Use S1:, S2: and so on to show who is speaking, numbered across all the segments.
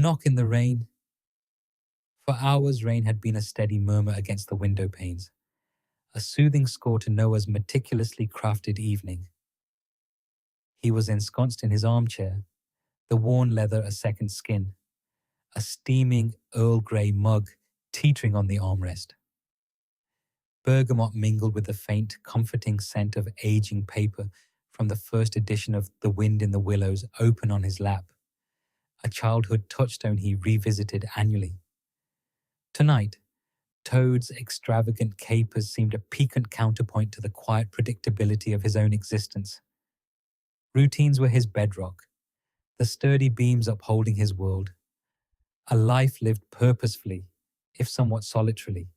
S1: knock in the rain. For hours, rain had been a steady murmur against the window panes, a soothing score to Noah's meticulously crafted evening. He was ensconced in his armchair, the worn leather a second skin, a steaming Earl Grey mug teetering on the armrest. Bergamot mingled with the faint, comforting scent of aging paper from the first edition of The Wind in the Willows open on his lap, a childhood touchstone he revisited annually. Tonight, Toad's extravagant capers seemed a piquant counterpoint to the quiet predictability of his own existence. Routines were his bedrock, the sturdy beams upholding his world, a life lived purposefully, if somewhat solitarily.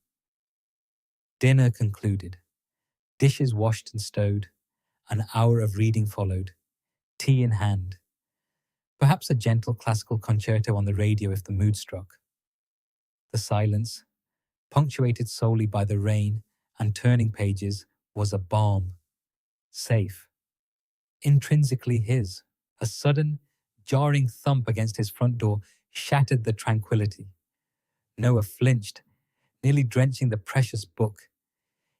S1: Dinner concluded, dishes washed and stowed, an hour of reading followed, tea in hand, perhaps a gentle classical concerto on the radio if the mood struck. The silence, punctuated solely by the rain and turning pages, was a balm, safe, intrinsically his. A sudden, jarring thump against his front door shattered the tranquility. Noah flinched, nearly drenching the precious book.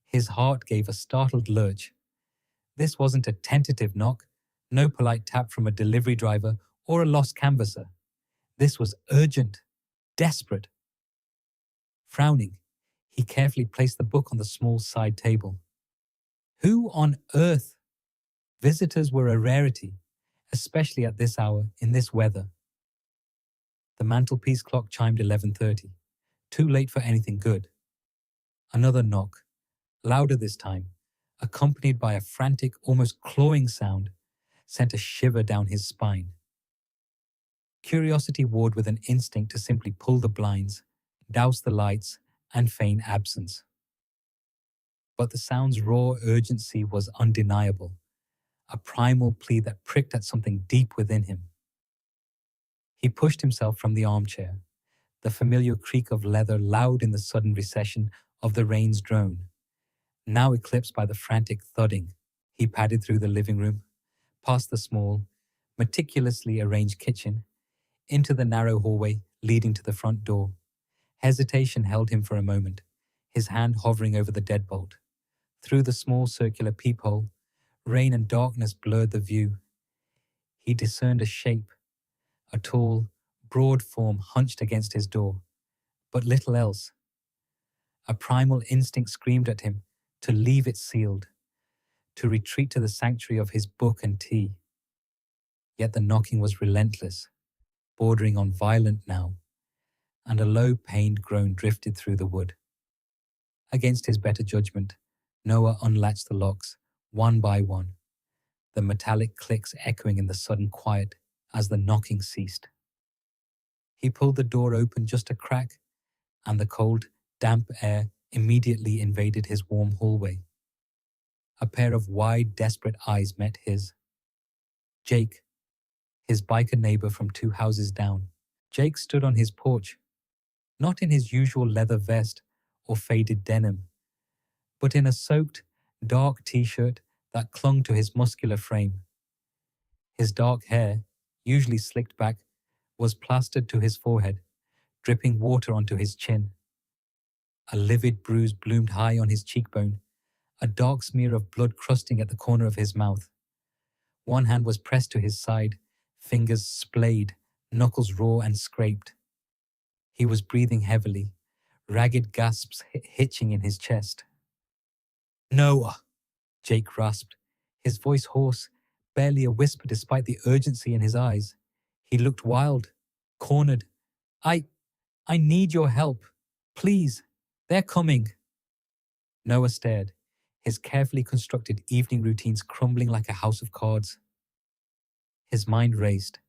S1: His heart gave a startled lurch. This wasn't a tentative knock, no polite tap from a delivery driver or a lost canvasser. This was urgent, desperate. Frowning, he carefully placed the book on the small side table. Who on earth? Visitors were a rarity, especially at this hour, in this weather. The mantelpiece clock chimed 11:30, too late for anything good. Another knock, louder this time, accompanied by a frantic, almost clawing sound, sent a shiver down his spine. Curiosity warred with an instinct to simply pull the blinds, douse the lights, and feign absence. But the sound's raw urgency was undeniable, a primal plea that pricked at something deep within him. He pushed himself from the armchair, the familiar creak of leather loud in the sudden recession of the rain's drone. Now eclipsed by the frantic thudding, he padded through the living room, past the small, meticulously arranged kitchen, into the narrow hallway leading to the front door. Hesitation held him for a moment, his hand hovering over the deadbolt. Through the small circular peephole, rain and darkness blurred the view. He discerned a shape, a tall, broad form hunched against his door, but little else. A primal instinct screamed at him to leave it sealed, to retreat to the sanctuary of his book and tea. Yet the knocking was relentless, bordering on violent now, and a low, pained groan drifted through the wood. Against his better judgment, Noah unlatched the locks, one by one, the metallic clicks echoing in the sudden quiet as the knocking ceased. He pulled the door open just a crack, and the cold, damp air immediately invaded his warm hallway. A pair of wide, desperate eyes met his. Jake, his biker neighbor from 2 houses down. Jake stood on his porch, not in his usual leather vest or faded denim, but in a soaked, dark t-shirt that clung to his muscular frame. His dark hair, usually slicked back, was plastered to his forehead, dripping water onto his chin. A livid bruise bloomed high on his cheekbone, a dark smear of blood crusting at the corner of his mouth. One hand was pressed to his side, fingers splayed, knuckles raw and scraped. He was breathing heavily, ragged gasps hitching in his chest. "Noah," Jake rasped, his voice hoarse, barely a whisper despite the urgency in his eyes. He looked wild, cornered. I need your help. Please, they're coming." Noah stared, his carefully constructed evening routines crumbling like a house of cards. His mind raced,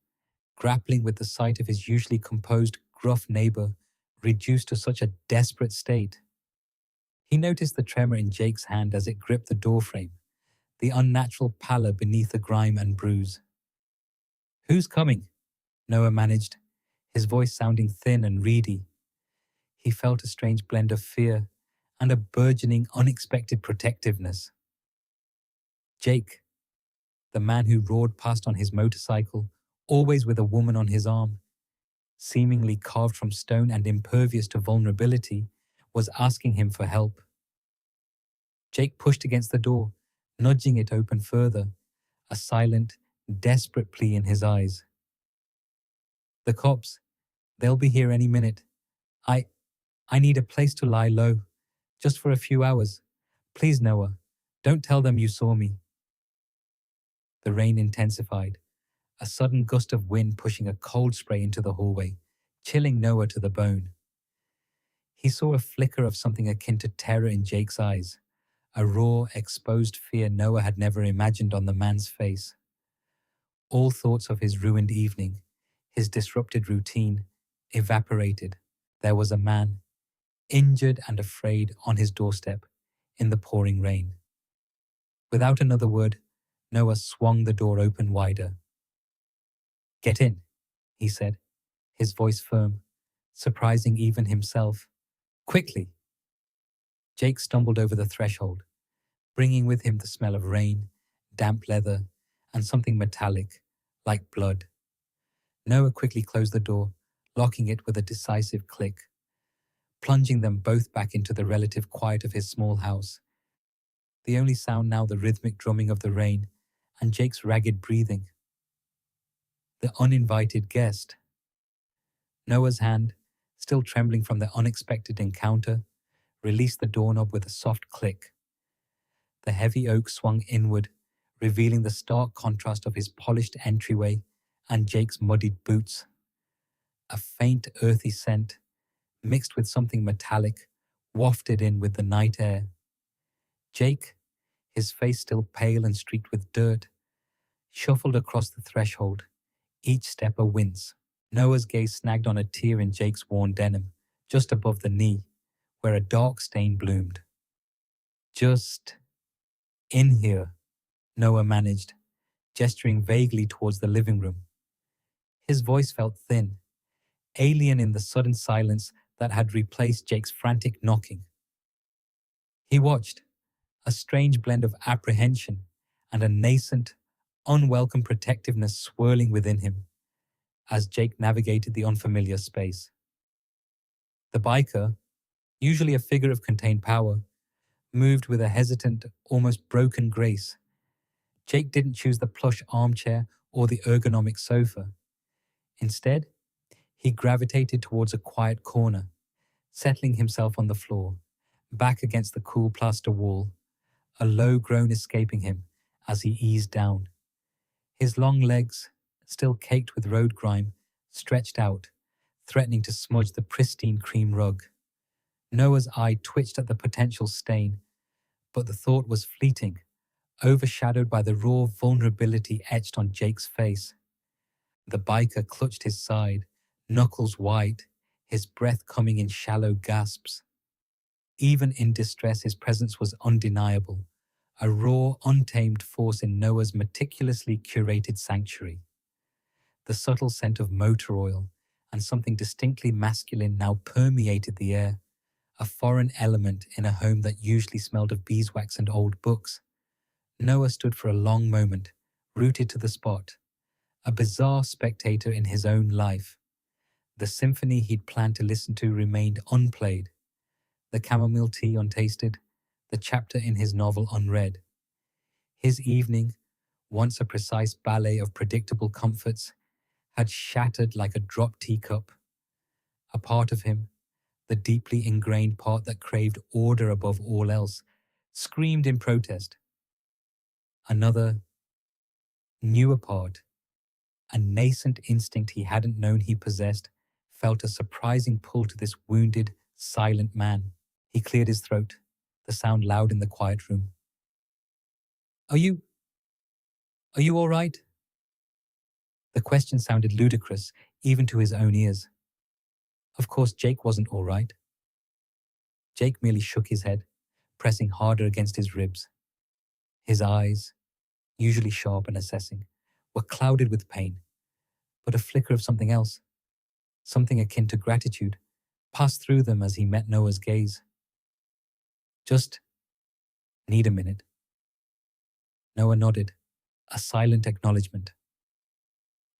S1: grappling with the sight of his usually composed, gruff neighbor reduced to such a desperate state. He noticed the tremor in Jake's hand as it gripped the doorframe, the unnatural pallor beneath the grime and bruise. "Who's coming?" Noah managed, his voice sounding thin and reedy. He felt a strange blend of fear and a burgeoning, unexpected protectiveness. Jake, the man who roared past on his motorcycle, always with a woman on his arm. seemingly carved from stone and impervious to vulnerability, was asking him for help. Jake pushed against the door, nudging it open further, a silent, desperate plea in his eyes. "The cops, they'll be here any minute. I I need a place to lie low, just for a few hours. Please, Noah, don't tell them you saw me." The rain intensified, a sudden gust of wind pushing a cold spray into the hallway, chilling Noah to the bone. He saw a flicker of something akin to terror in Jake's eyes, a raw, exposed fear Noah had never imagined on the man's face. All thoughts of his ruined evening, his disrupted routine, evaporated. There was a man, injured and afraid, on his doorstep, in the pouring rain. Without another word, Noah swung the door open wider. "Get in," he said, his voice firm, surprising even himself. "Quickly." Jake stumbled over the threshold, bringing with him the smell of rain, damp leather, and something metallic, like blood. Noah quickly closed the door, locking it with a decisive click, plunging them both back into the relative quiet of his small house. The only sound now the rhythmic drumming of the rain and Jake's ragged breathing. The uninvited guest. Noah's hand, still trembling from the unexpected encounter, released the doorknob with a soft click. The heavy oak swung inward, revealing the stark contrast of his polished entryway and Jake's muddied boots. A faint, earthy scent, mixed with something metallic, wafted in with the night air. Jake, his face still pale and streaked with dirt, shuffled across the threshold, each step a wince. Noah's gaze snagged on a tear in Jake's worn denim, just above the knee, where a dark stain bloomed. "Just in here," Noah managed, gesturing vaguely towards the living room. His voice felt thin, alien in the sudden silence that had replaced Jake's frantic knocking. He watched, a strange blend of apprehension and a nascent, unwelcome protectiveness swirling within him, as Jake navigated the unfamiliar space. The biker, usually a figure of contained power, moved with a hesitant, almost broken grace. Jake didn't choose the plush armchair or the ergonomic sofa. Instead, he gravitated towards a quiet corner, settling himself on the floor, back against the cool plaster wall, a low groan escaping him as he eased down. His long legs, still caked with road grime, stretched out, threatening to smudge the pristine cream rug. Noah's eye twitched at the potential stain, but the thought was fleeting, overshadowed by the raw vulnerability etched on Jake's face. The biker clutched his side, knuckles white, his breath coming in shallow gasps. Even in distress, his presence was undeniable, a raw, untamed force in Noah's meticulously curated sanctuary. The subtle scent of motor oil and something distinctly masculine now permeated the air, a foreign element in a home that usually smelled of beeswax and old books. Noah stood for a long moment, rooted to the spot, a bizarre spectator in his own life. The symphony he'd planned to listen to remained unplayed, the chamomile tea untasted, the chapter in his novel unread. His evening, once a precise ballet of predictable comforts, had shattered like a dropped teacup. A part of him, the deeply ingrained part that craved order above all else, screamed in protest. Another, newer part, a nascent instinct he hadn't known he possessed, felt a surprising pull to this wounded, silent man. He cleared his throat, the sound loud in the quiet room. Are you all right?" The question sounded ludicrous, even to his own ears. Of course, Jake wasn't all right. Jake merely shook his head, pressing harder against his ribs. His eyes, usually sharp and assessing, were clouded with pain, but a flicker of something else, something akin to gratitude, passed through them as he met Noah's gaze. "Just need a minute." Noah nodded, a silent acknowledgement.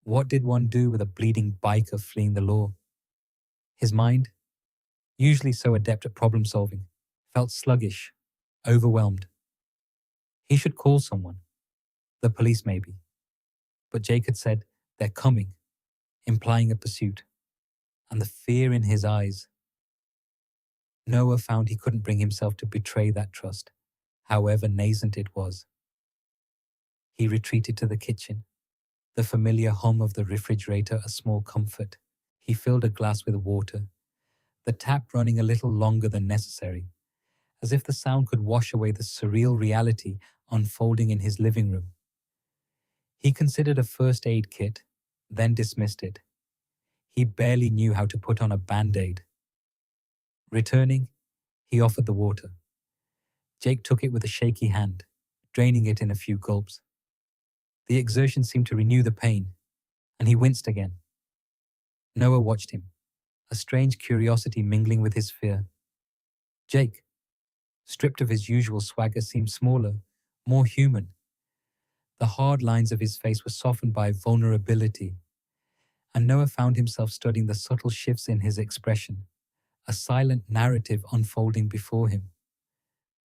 S1: What did one do with a bleeding biker fleeing the law? His mind, usually so adept at problem solving, felt sluggish, overwhelmed. He should call someone, the police maybe. But Jake had said, "They're coming," implying a pursuit. And the fear in his eyes. Noah found he couldn't bring himself to betray that trust, however nascent it was. He retreated to the kitchen, the familiar hum of the refrigerator a small comfort. He filled a glass with water, the tap running a little longer than necessary, as if the sound could wash away the surreal reality unfolding in his living room. He considered a first aid kit, then dismissed it. He barely knew how to put on a band-aid. Returning, he offered the water. Jake took it with a shaky hand, draining it in a few gulps. The exertion seemed to renew the pain, and he winced again. Noah watched him, a strange curiosity mingling with his fear. Jake, stripped of his usual swagger, seemed smaller, more human. The hard lines of his face were softened by vulnerability, and Noah found himself studying the subtle shifts in his expression, a silent narrative unfolding before him.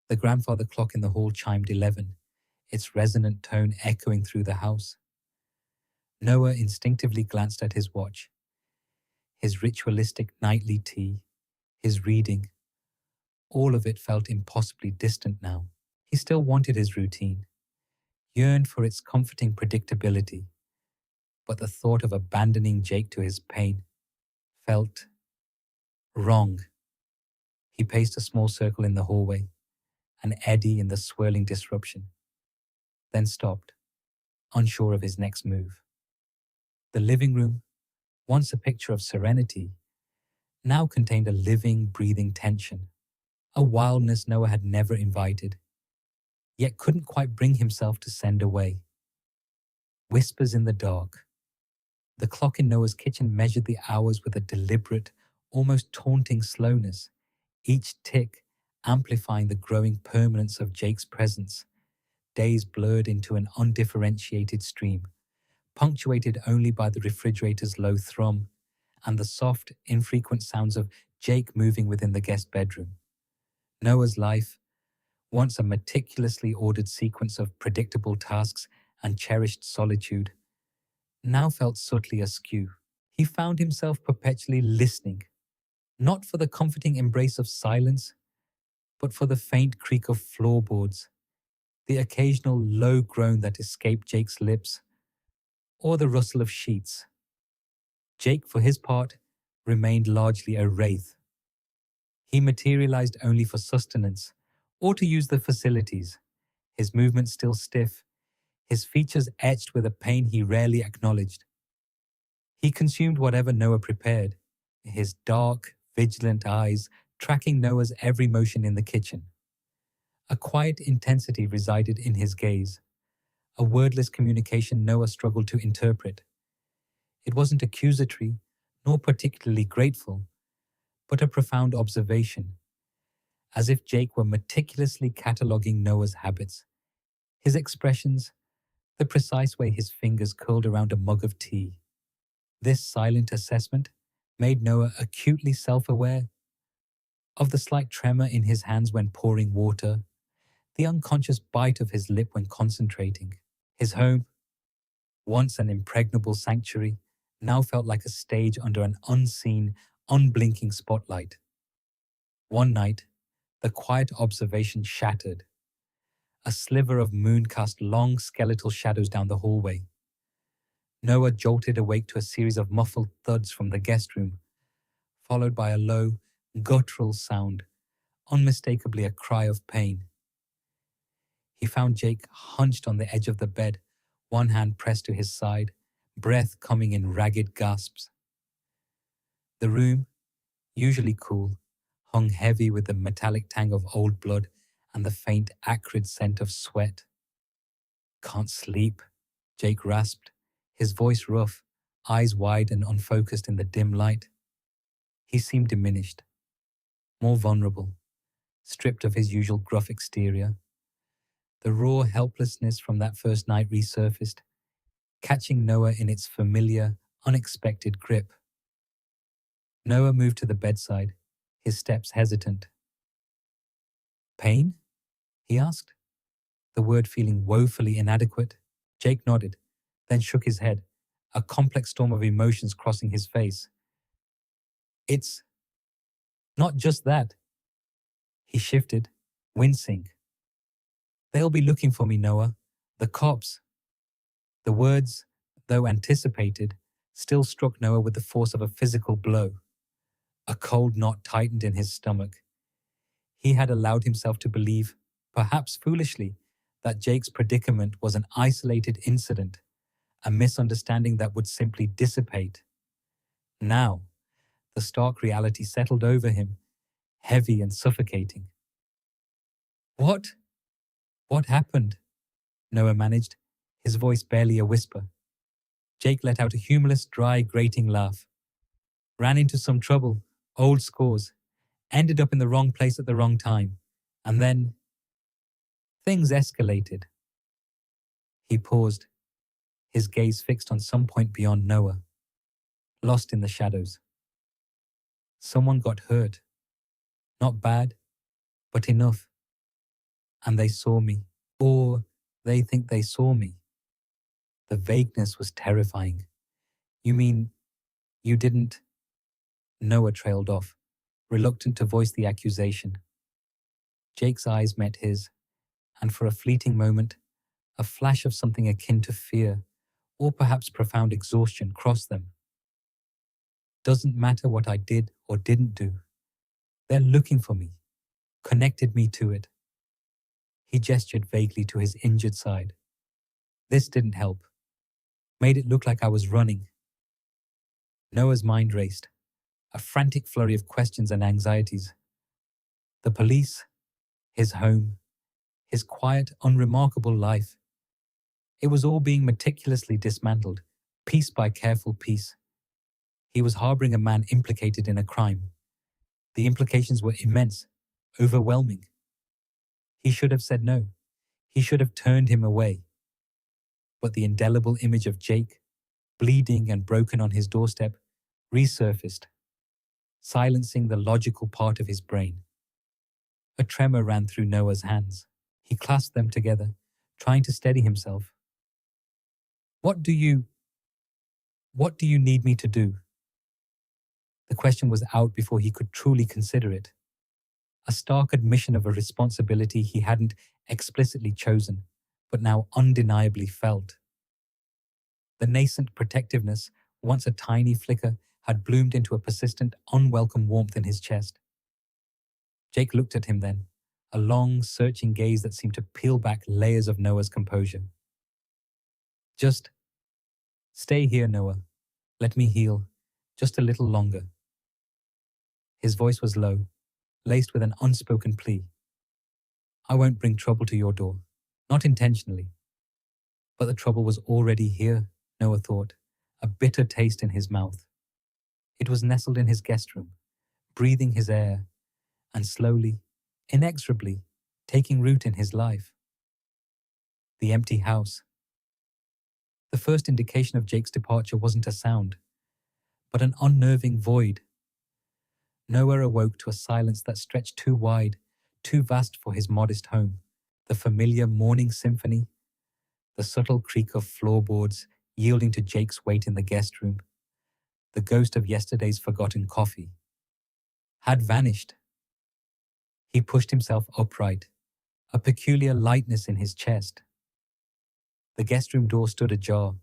S1: The grandfather clock in the hall chimed 11, its resonant tone echoing through the house. Noah instinctively glanced at his watch. His ritualistic nightly tea, his reading, all of it felt impossibly distant now. He still wanted his routine, yearned for its comforting predictability, but the thought of abandoning Jake to his pain felt wrong. He paced a small circle in the hallway, an eddy in the swirling disruption, then stopped, unsure of his next move. The living room, once a picture of serenity, now contained a living, breathing tension, a wildness Noah had never invited, yet couldn't quite bring himself to send away. Whispers in the dark. The clock in Noah's kitchen measured the hours with a deliberate, almost taunting slowness, each tick amplifying the growing permanence of Jake's presence. Days blurred into an undifferentiated stream, punctuated only by the refrigerator's low thrum and the soft, infrequent sounds of Jake moving within the guest bedroom. Noah's life, once a meticulously ordered sequence of predictable tasks and cherished solitude, now felt subtly askew. He found himself perpetually listening, not for the comforting embrace of silence, but for the faint creak of floorboards, the occasional low groan that escaped Jake's lips, or the rustle of sheets. Jake, for his part, remained largely a wraith. He materialized only for sustenance, or to use the facilities, his movements still stiff, his features etched with a pain he rarely acknowledged. He consumed whatever Noah prepared, his dark, vigilant eyes tracking Noah's every motion in the kitchen. A quiet intensity resided in his gaze, a wordless communication Noah struggled to interpret. It wasn't accusatory, nor particularly grateful, but a profound observation, as if Jake were meticulously cataloguing Noah's habits, his expressions, the precise way his fingers curled around a mug of tea. This silent assessment made Noah acutely self-aware of the slight tremor in his hands when pouring water, the unconscious bite of his lip when concentrating. His home, once an impregnable sanctuary, now felt like a stage under an unseen, unblinking spotlight. One night, the quiet observation shattered. A sliver of moon cast long skeletal shadows down the hallway. Noah jolted awake to a series of muffled thuds from the guest room, followed by a low, guttural sound, unmistakably a cry of pain. He found Jake hunched on the edge of the bed, one hand pressed to his side, breath coming in ragged gasps. The room, usually cool, hung heavy with the metallic tang of old blood and the faint, acrid scent of sweat. "Can't sleep," Jake rasped, his voice rough, eyes wide and unfocused in the dim light. He seemed diminished, more vulnerable, stripped of his usual gruff exterior. The raw helplessness from that first night resurfaced, catching Noah in its familiar, unexpected grip. Noah moved to the bedside, his steps hesitant. "Pain?" he asked, the word feeling woefully inadequate. Jake nodded, then shook his head, a complex storm of emotions crossing his face. "It's not just that." He shifted, wincing. "They'll be looking for me, Noah. The cops." The words, though anticipated, still struck Noah with the force of a physical blow. A cold knot tightened in his stomach. He had allowed himself to believe, perhaps foolishly, that Jake's predicament was an isolated incident, a misunderstanding that would simply dissipate. Now, the stark reality settled over him, heavy and suffocating. "What? What happened?" Noah managed, his voice barely a whisper. Jake let out a humorless, dry, grating laugh. "Ran into some trouble, old scores, ended up in the wrong place at the wrong time, and then things escalated." He paused, his gaze fixed on some point beyond Noah, lost in the shadows. "Someone got hurt. Not bad, but enough. And they saw me, or they think they saw me." The vagueness was terrifying. "You mean you didn't?" Noah trailed off, reluctant to voice the accusation. Jake's eyes met his, and for a fleeting moment, a flash of something akin to fear, or perhaps profound exhaustion, crossed them. "Doesn't matter what I did or didn't do. They're looking for me, connected me to it." He gestured vaguely to his injured side. This didn't help. Made it look like I was running. Noah's mind raced, a frantic flurry of questions and anxieties. The police, his home, his quiet, unremarkable life. It was all being meticulously dismantled, piece by careful piece. He was harboring a man implicated in a crime. The implications were immense, overwhelming. He should have said no. He should have turned him away. But the indelible image of Jake, bleeding and broken on his doorstep, resurfaced, silencing the logical part of his brain. A tremor ran through Noah's hands. He clasped them together, trying to steady himself. What do you need me to do?" The question was out before he could truly consider it. A stark admission of a responsibility he hadn't explicitly chosen, but now undeniably felt. The nascent protectiveness, once a tiny flicker, had bloomed into a persistent, unwelcome warmth in his chest. Jake looked at him then, a long, searching gaze that seemed to peel back layers of Noah's composure. "Just stay here, Noah. Let me heal, just a little longer." His voice was low, laced with an unspoken plea. "I won't bring trouble to your door, not intentionally." But the trouble was already here, Noah thought, a bitter taste in his mouth. It was nestled in his guest room, breathing his air, and slowly, inexorably, taking root in his life. The empty house. The first indication of Jake's departure wasn't a sound, but an unnerving void. Noah awoke to a silence that stretched too wide, too vast for his modest home. The familiar morning symphony, the subtle creak of floorboards yielding to Jake's weight in the guest room, the ghost of yesterday's forgotten coffee, had vanished. He pushed himself upright, a peculiar lightness in his chest. The guest room door stood ajar.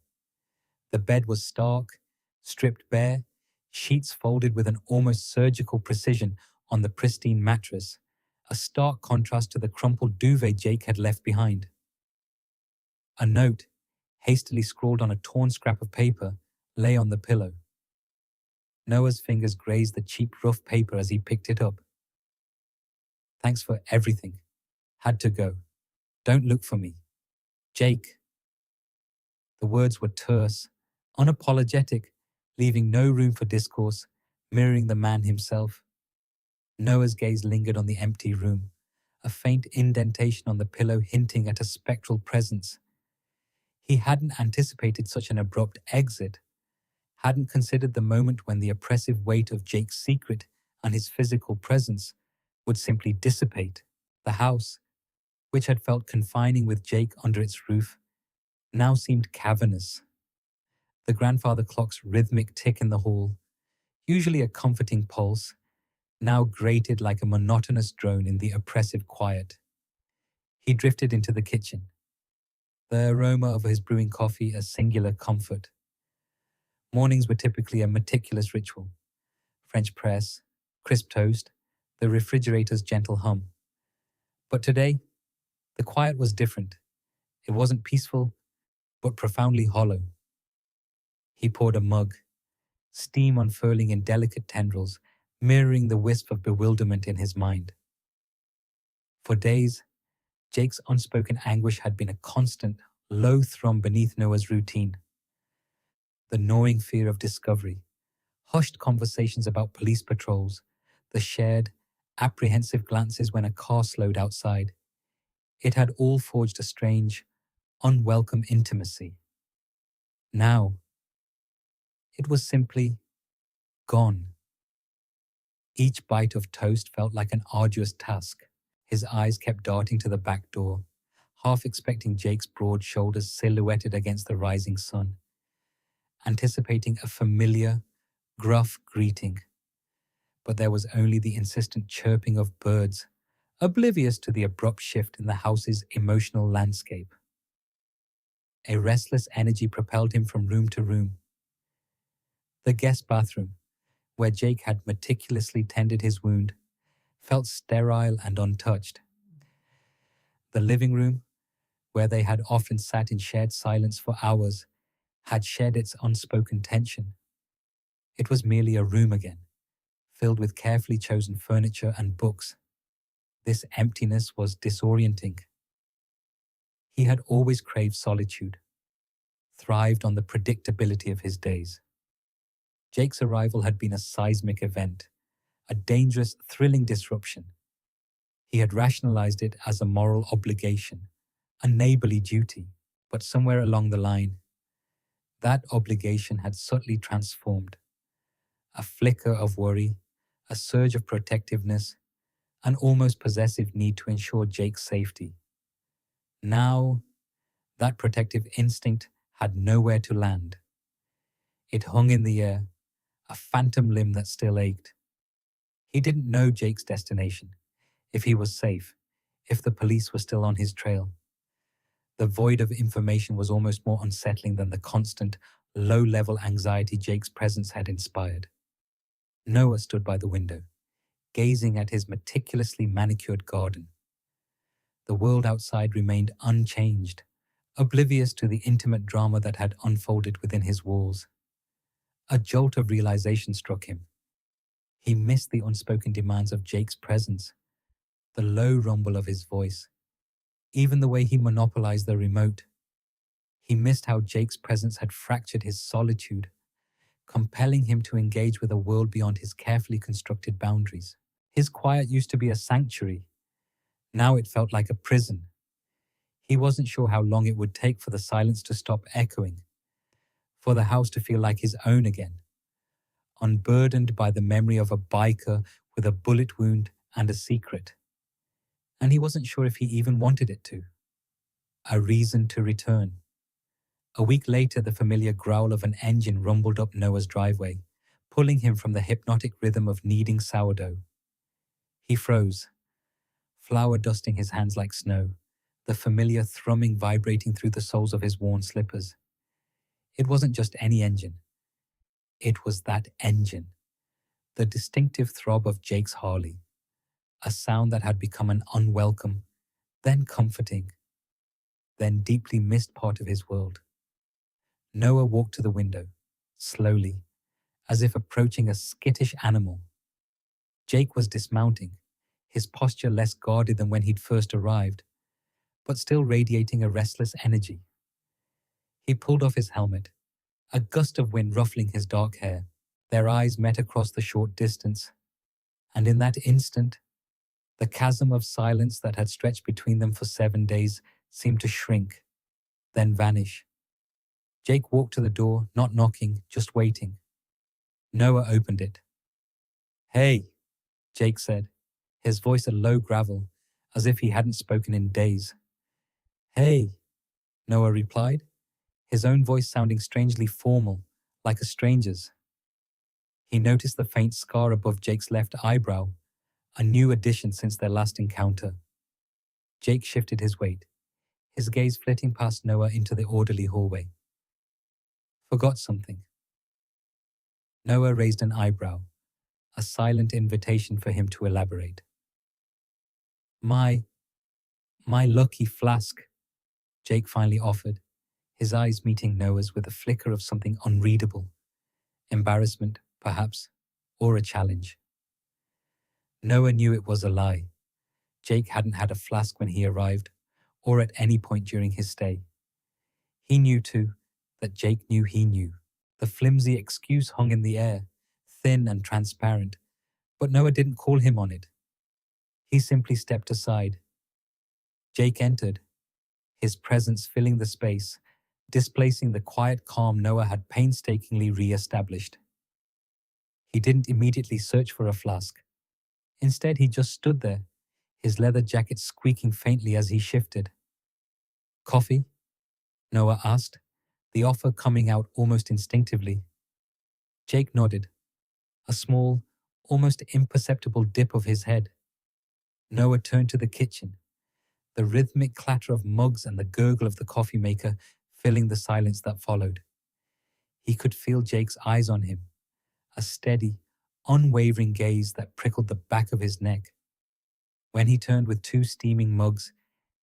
S1: The bed was stark, stripped bare, sheets folded with an almost surgical precision on the pristine mattress, a stark contrast to the crumpled duvet Jake had left behind. A note, hastily scrawled on a torn scrap of paper, lay on the pillow. Noah's fingers grazed the cheap rough paper as he picked it up. "Thanks for everything. Had to go. Don't look for me. Jake." The words were terse, unapologetic, leaving no room for discourse, mirroring the man himself. Noah's gaze lingered on the empty room, a faint indentation on the pillow hinting at a spectral presence. He hadn't anticipated such an abrupt exit, hadn't considered the moment when the oppressive weight of Jake's secret and his physical presence would simply dissipate. The house, which had felt confining with Jake under its roof, now seemed cavernous. The grandfather clock's rhythmic tick in the hall, usually a comforting pulse, now grated like a monotonous drone in the oppressive quiet. He drifted into the kitchen, the aroma of his brewing coffee a singular comfort. Mornings were typically a meticulous ritual. French press, crisp toast, the refrigerator's gentle hum. But today, the quiet was different. It wasn't peaceful, but profoundly hollow. He poured a mug, steam unfurling in delicate tendrils, mirroring the wisp of bewilderment in his mind. For days, Jake's unspoken anguish had been a constant, low thrum beneath Noah's routine. The gnawing fear of discovery, hushed conversations about police patrols, the shared, apprehensive glances when a car slowed outside. It had all forged a strange, unwelcome intimacy. Now, it was simply gone. Each bite of toast felt like an arduous task. His eyes kept darting to the back door, half expecting Jake's broad shoulders silhouetted against the rising sun, anticipating a familiar, gruff greeting. But there was only the insistent chirping of birds, oblivious to the abrupt shift in the house's emotional landscape. A restless energy propelled him from room to room. The guest bathroom, where Jake had meticulously tended his wound, felt sterile and untouched. The living room, where they had often sat in shared silence for hours, had shed its unspoken tension. It was merely a room again, filled with carefully chosen furniture and books. This emptiness was disorienting. He had always craved solitude, thrived on the predictability of his days. Jake's arrival had been a seismic event, a dangerous, thrilling disruption. He had rationalized it as a moral obligation, a neighborly duty, but somewhere along the line, that obligation had subtly transformed. A flicker of worry, a surge of protectiveness, an almost possessive need to ensure Jake's safety. Now, that protective instinct had nowhere to land. It hung in the air, a phantom limb that still ached. He didn't know Jake's destination, if he was safe, if the police were still on his trail. The void of information was almost more unsettling than the constant, low-level anxiety Jake's presence had inspired. Noah stood by the window, gazing at his meticulously manicured garden. The world outside remained unchanged, oblivious to the intimate drama that had unfolded within his walls. A jolt of realization struck him. He missed the unspoken demands of Jake's presence, the low rumble of his voice, even the way he monopolized the remote. He missed how Jake's presence had fractured his solitude, compelling him to engage with a world beyond his carefully constructed boundaries. His quiet used to be a sanctuary. Now it felt like a prison. He wasn't sure how long it would take for the silence to stop echoing, for the house to feel like his own again, unburdened by the memory of a biker with a bullet wound and a secret. And he wasn't sure if he even wanted it to. A reason to return. A week later, the familiar growl of an engine rumbled up Noah's driveway, pulling him from the hypnotic rhythm of kneading sourdough. He froze, flour dusting his hands like snow, the familiar thrumming vibrating through the soles of his worn slippers. It wasn't just any engine. It was that engine, the distinctive throb of Jake's Harley, a sound that had become an unwelcome, then comforting, then deeply missed part of his world. Noah walked to the window, slowly, as if approaching a skittish animal. Jake was dismounting, his posture less guarded than when he'd first arrived, but still radiating a restless energy. He pulled off his helmet, a gust of wind ruffling his dark hair. Their eyes met across the short distance, and in that instant, the chasm of silence that had stretched between them for 7 days seemed to shrink, then vanish. Jake walked to the door, not knocking, just waiting. Noah opened it. "Hey," Jake said, his voice a low gravel, as if he hadn't spoken in days. "Hey," Noah replied, his own voice sounding strangely formal, like a stranger's. He noticed the faint scar above Jake's left eyebrow, a new addition since their last encounter. Jake shifted his weight, his gaze flitting past Noah into the orderly hallway. "Forgot something." Noah raised an eyebrow, a silent invitation for him to elaborate. My lucky flask," Jake finally offered, his eyes meeting Noah's with a flicker of something unreadable. Embarrassment, perhaps, or a challenge. Noah knew it was a lie. Jake hadn't had a flask when he arrived, or at any point during his stay. He knew, too, that Jake knew he knew. The flimsy excuse hung in the air, thin and transparent, but Noah didn't call him on it. He simply stepped aside. Jake entered, his presence filling the space, displacing the quiet calm Noah had painstakingly re-established. He didn't immediately search for a flask. Instead, he just stood there, his leather jacket squeaking faintly as he shifted. "Coffee?" Noah asked, the offer coming out almost instinctively. Jake nodded, a small, almost imperceptible dip of his head. Noah turned to the kitchen, the rhythmic clatter of mugs and the gurgle of the coffee maker filling the silence that followed. He could feel Jake's eyes on him, a steady, unwavering gaze that prickled the back of his neck. When he turned with 2 steaming mugs,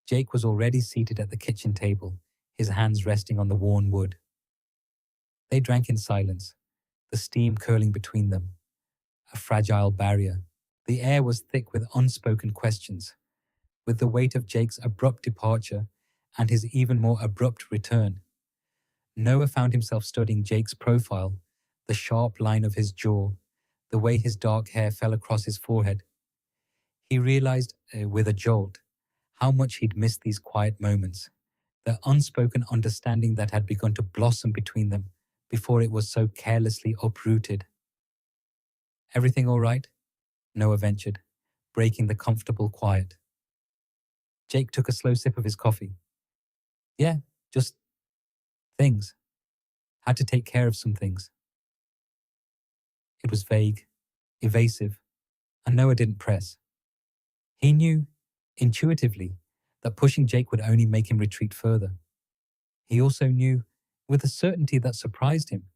S1: Jake was already seated at the kitchen table, his hands resting on the worn wood. They drank in silence, the steam curling between them, a fragile barrier. The air was thick with unspoken questions, with the weight of Jake's abrupt departure and his even more abrupt return. Noah found himself studying Jake's profile, the sharp line of his jaw, the way his dark hair fell across his forehead. He realized, with a jolt, how much he'd missed these quiet moments, the unspoken understanding that had begun to blossom between them before it was so carelessly uprooted. "Everything all right?" Noah ventured, breaking the comfortable quiet. Jake took a slow sip of his coffee. "Yeah, just things. Had to take care of some things." It was vague, evasive, and Noah didn't press. He knew, intuitively, that pushing Jake would only make him retreat further. He also knew, with a certainty that surprised him,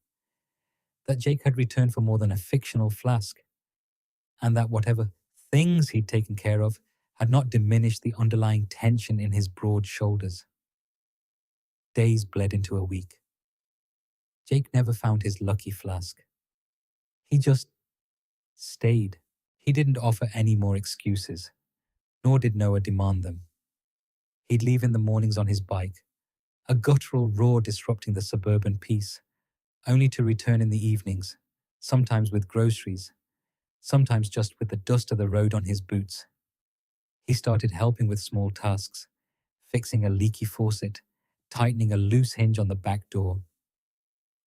S1: that Jake had returned for more than a fictional flask, and that whatever things he'd taken care of had not diminished the underlying tension in his broad shoulders. Days bled into a week. Jake never found his lucky flask. He just stayed. He didn't offer any more excuses, nor did Noah demand them. He'd leave in the mornings on his bike, a guttural roar disrupting the suburban peace, only to return in the evenings, sometimes with groceries, sometimes just with the dust of the road on his boots. He started helping with small tasks, fixing a leaky faucet, tightening a loose hinge on the back door.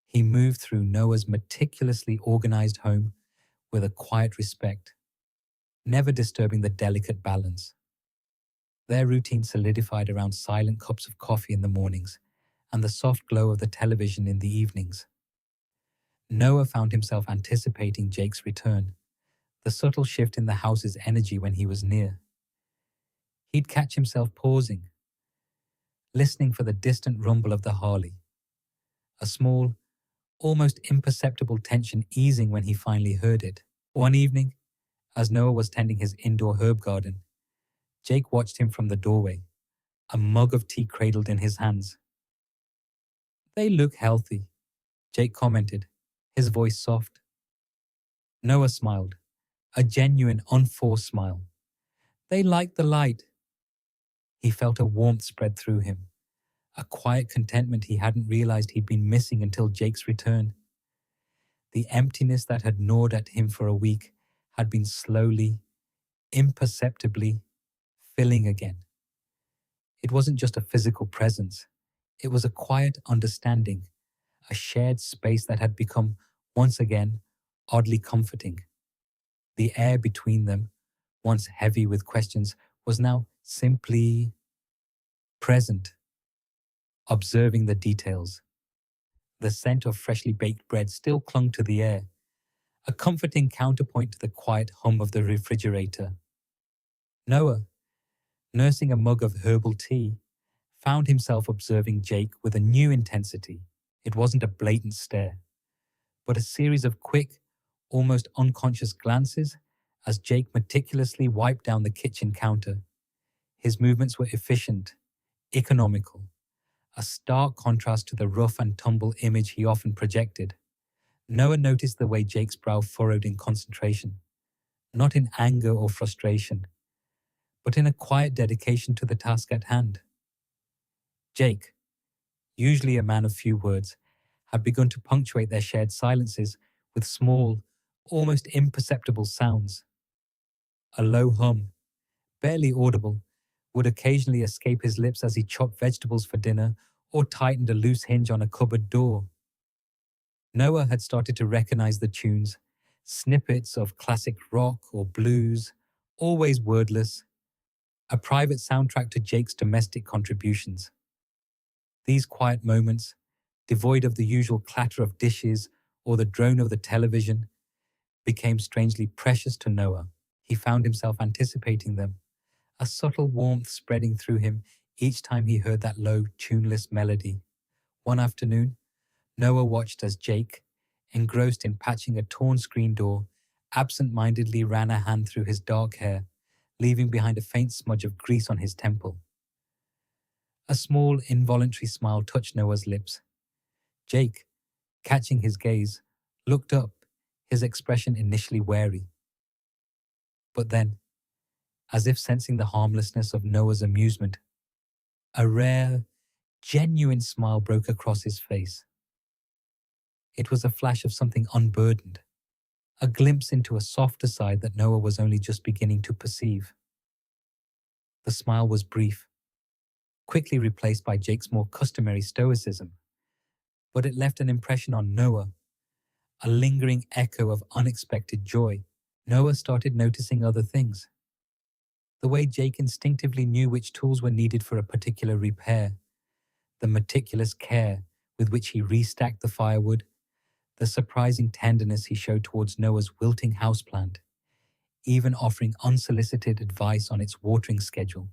S1: He moved through Noah's meticulously organized home with a quiet respect, never disturbing the delicate balance. Their routine solidified around silent cups of coffee in the mornings and the soft glow of the television in the evenings. Noah found himself anticipating Jake's return, the subtle shift in the house's energy when he was near. He'd catch himself pausing, listening for the distant rumble of the Harley, a small, almost imperceptible tension easing when he finally heard it. One evening, as Noah was tending his indoor herb garden, Jake watched him from the doorway, a mug of tea cradled in his hands. "They look healthy," Jake commented, his voice soft. Noah smiled, a genuine, unforced smile. "They like the light." He felt a warmth spread through him, a quiet contentment he hadn't realized he'd been missing until Jake's return. The emptiness that had gnawed at him for a week had been slowly, imperceptibly filling again. It wasn't just a physical presence. It was a quiet understanding, a shared space that had become, once again, oddly comforting. The air between them, once heavy with questions, was now simply present, observing the details. The scent of freshly baked bread still clung to the air, a comforting counterpoint to the quiet hum of the refrigerator. Noah, nursing a mug of herbal tea, found himself observing Jake with a new intensity. It wasn't a blatant stare, but a series of quick, almost unconscious glances as Jake meticulously wiped down the kitchen counter. His movements were efficient, economical, a stark contrast to the rough and tumble image he often projected. Noah noticed the way Jake's brow furrowed in concentration, not in anger or frustration, but in a quiet dedication to the task at hand. Jake, usually a man of few words, had begun to punctuate their shared silences with small, almost imperceptible sounds. A low hum, barely audible, would occasionally escape his lips as he chopped vegetables for dinner or tightened a loose hinge on a cupboard door. Noah had started to recognize the tunes, snippets of classic rock or blues, always wordless, a private soundtrack to Jake's domestic contributions. These quiet moments, devoid of the usual clatter of dishes or the drone of the television, became strangely precious to Noah. He found himself anticipating them, a subtle warmth spreading through him each time he heard that low, tuneless melody. One afternoon, Noah watched as Jake, engrossed in patching a torn screen door, absent-mindedly ran a hand through his dark hair, leaving behind a faint smudge of grease on his temple. A small, involuntary smile touched Noah's lips. Jake, catching his gaze, looked up, his expression initially wary. But then, as if sensing the harmlessness of Noah's amusement, a rare, genuine smile broke across his face. It was a flash of something unburdened, a glimpse into a softer side that Noah was only just beginning to perceive. The smile was brief, quickly replaced by Jake's more customary stoicism, but it left an impression on Noah, a lingering echo of unexpected joy. Noah started noticing other things. The way Jake instinctively knew which tools were needed for a particular repair, the meticulous care with which he restacked the firewood, the surprising tenderness he showed towards Noah's wilting houseplant, even offering unsolicited advice on its watering schedule.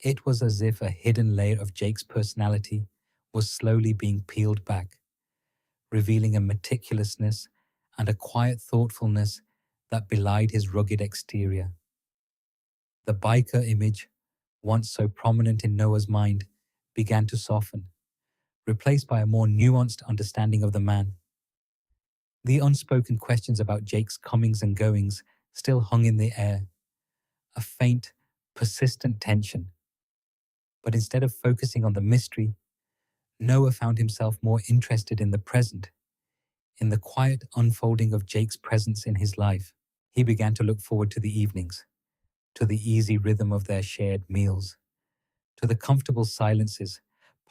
S1: It was as if a hidden layer of Jake's personality was slowly being peeled back, revealing a meticulousness and a quiet thoughtfulness that belied his rugged exterior. The biker image, once so prominent in Noah's mind, began to soften, replaced by a more nuanced understanding of the man. The unspoken questions about Jake's comings and goings still hung in the air, a faint, persistent tension. But instead of focusing on the mystery, Noah found himself more interested in the present, in the quiet unfolding of Jake's presence in his life. He began to look forward to the evenings, to the easy rhythm of their shared meals, to the comfortable silences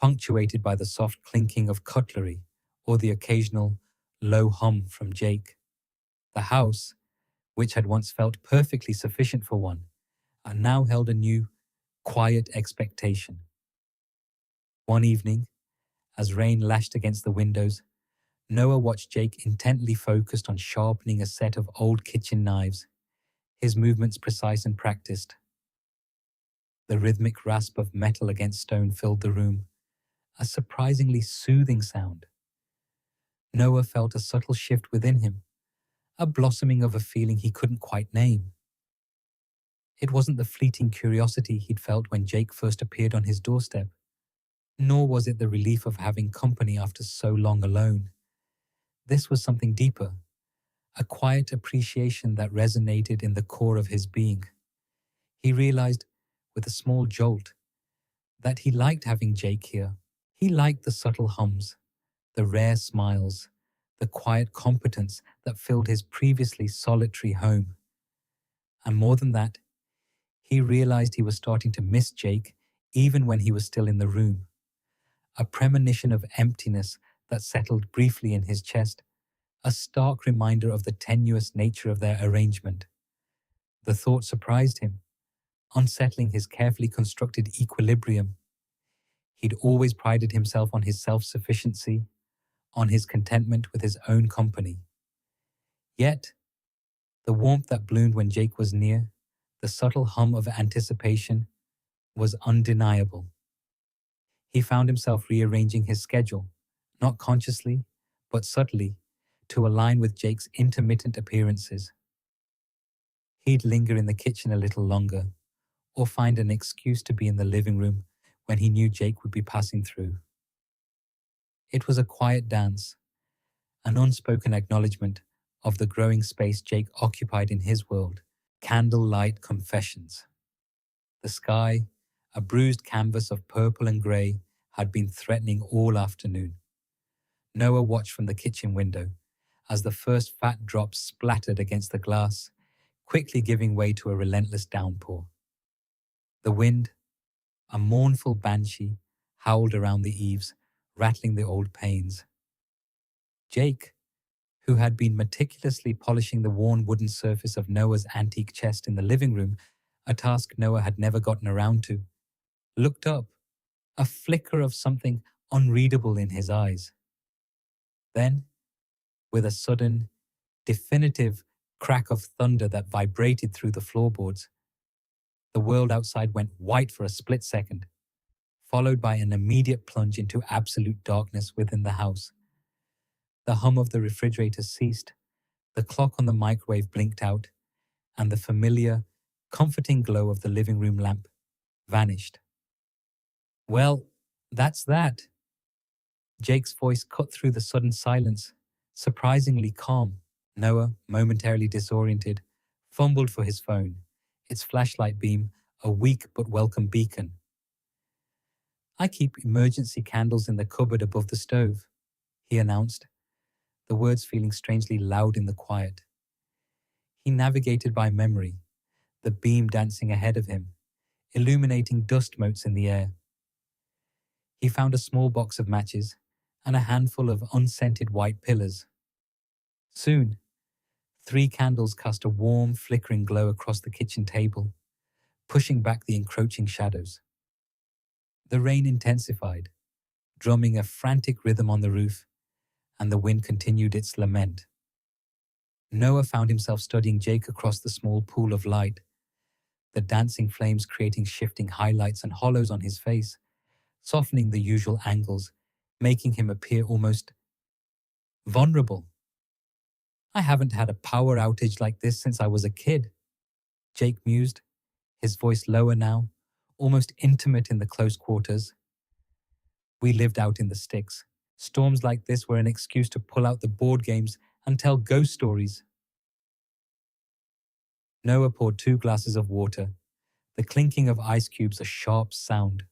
S1: punctuated by the soft clinking of cutlery or the occasional low hum from Jake. The house, which had once felt perfectly sufficient for one, and now held a new, quiet expectation. One evening, as rain lashed against the windows, Noah watched Jake intently focused on sharpening a set of old kitchen knives, his movements precise and practiced. The rhythmic rasp of metal against stone filled the room, a surprisingly soothing sound. Noah felt a subtle shift within him, a blossoming of a feeling he couldn't quite name. It wasn't the fleeting curiosity he'd felt when Jake first appeared on his doorstep, nor was it the relief of having company after so long alone. This was something deeper, a quiet appreciation that resonated in the core of his being. He realized, with a small jolt, that he liked having Jake here. He liked the subtle hums, the rare smiles, the quiet competence that filled his previously solitary home. And more than that, he realized he was starting to miss Jake even when he was still in the room, a premonition of emptiness that settled briefly in his chest, a stark reminder of the tenuous nature of their arrangement. The thought surprised him, unsettling his carefully constructed equilibrium. He'd always prided himself on his self-sufficiency, on his contentment with his own company. Yet, the warmth that bloomed when Jake was near, the subtle hum of anticipation, was undeniable. He found himself rearranging his schedule, not consciously, but subtly, to align with Jake's intermittent appearances. He'd linger in the kitchen a little longer, or find an excuse to be in the living room when he knew Jake would be passing through. It was a quiet dance, an unspoken acknowledgement of the growing space Jake occupied in his world, candlelight confessions. The sky, a bruised canvas of purple and grey, had been threatening all afternoon. Noah watched from the kitchen window as the first fat drops splattered against the glass, quickly giving way to a relentless downpour. The wind, a mournful banshee, howled around the eaves, rattling the old panes. Jake, who had been meticulously polishing the worn wooden surface of Noah's antique chest in the living room, a task Noah had never gotten around to, looked up, a flicker of something unreadable in his eyes. Then, with a sudden, definitive crack of thunder that vibrated through the floorboards, the world outside went white for a split second, followed by an immediate plunge into absolute darkness within the house. The hum of the refrigerator ceased, the clock on the microwave blinked out, and the familiar, comforting glow of the living room lamp vanished. "Well, that's that." Jake's voice cut through the sudden silence, surprisingly calm. Noah, momentarily disoriented, fumbled for his phone, its flashlight beam a weak but welcome beacon. "I keep emergency candles in the cupboard above the stove," he announced, the words feeling strangely loud in the quiet. He navigated by memory, the beam dancing ahead of him, illuminating dust motes in the air. He found a small box of matches and a handful of unscented white pillars. Soon, 3 candles cast a warm, flickering glow across the kitchen table, pushing back the encroaching shadows. The rain intensified, drumming a frantic rhythm on the roof, and the wind continued its lament. Noah found himself studying Jake across the small pool of light, the dancing flames creating shifting highlights and hollows on his face, softening the usual angles, making him appear almost vulnerable. "I haven't had a power outage like this since I was a kid," Jake mused, his voice lower now, almost intimate in the close quarters. "We lived out in the sticks. Storms like this were an excuse to pull out the board games and tell ghost stories." Noah poured 2 glasses of water, the clinking of ice cubes a sharp sound.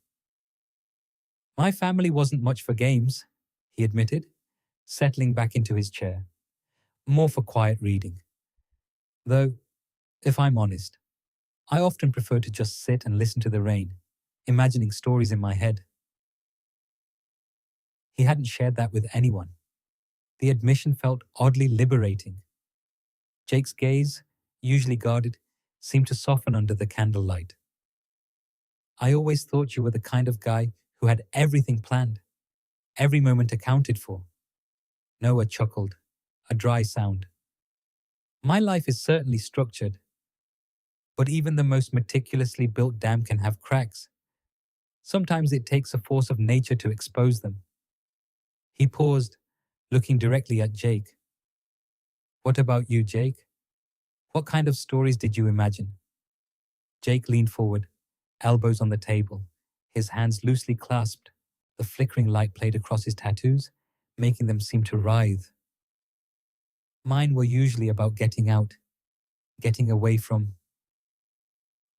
S1: "My family wasn't much for games," he admitted, settling back into his chair. "More for quiet reading. Though, if I'm honest, I often prefer to just sit and listen to the rain, imagining stories in my head." He hadn't shared that with anyone. The admission felt oddly liberating. Jake's gaze, usually guarded, seemed to soften under the candlelight. "I always thought you were the kind of guy who had everything planned, every moment accounted for." Noah chuckled, a dry sound. "My life is certainly structured, but even the most meticulously built dam can have cracks. Sometimes it takes a force of nature to expose them." He paused, looking directly at Jake. "What about you, Jake? What kind of stories did you imagine?" Jake leaned forward, elbows on the table, his hands loosely clasped. The flickering light played across his tattoos, making them seem to writhe. "Mine were usually about getting out, getting away from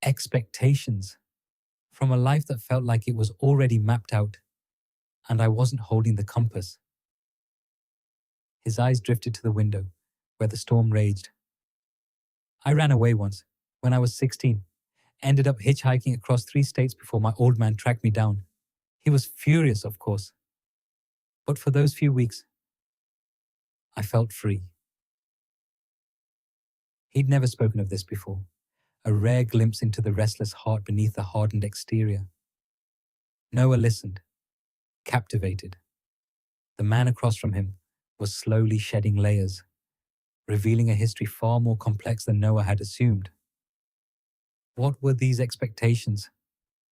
S1: expectations, from a life that felt like it was already mapped out, and I wasn't holding the compass." His eyes drifted to the window, where the storm raged. "I ran away once, when I was 16, ended up hitchhiking across 3 states before my old man tracked me down. He was furious, of course." But for those few weeks, I felt free. He'd never spoken of this before, a rare glimpse into the restless heart beneath the hardened exterior. Noah listened, captivated. The man across from him was slowly shedding layers, revealing a history far more complex than Noah had assumed. What were these expectations?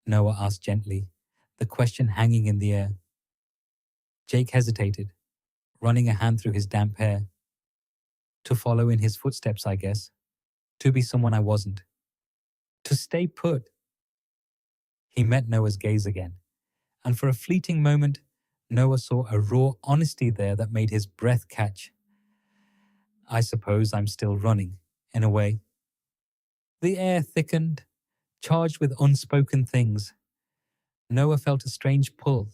S1: Noah asked gently, the question hanging in the air. Jake hesitated, running a hand through his damp hair. To follow in his footsteps, I guess. To be someone I wasn't. To stay put. He met Noah's gaze again, and for a fleeting moment, Noah saw a raw honesty there that made his breath catch. I suppose I'm still running, in a way. The air thickened, charged with unspoken things. Noah felt a strange pull,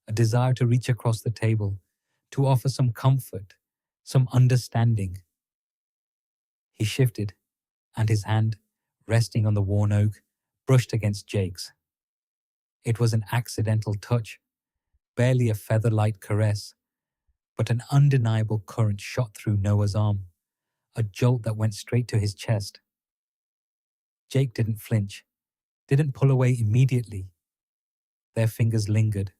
S1: a desire to reach across the table, to offer some comfort, some understanding. He shifted, and his hand, resting on the worn oak, brushed against Jake's. It was an accidental touch, barely a feather-light caress, but an undeniable current shot through Noah's arm, a jolt that went straight to his chest. Jake didn't flinch, didn't pull away immediately. Their fingers lingered.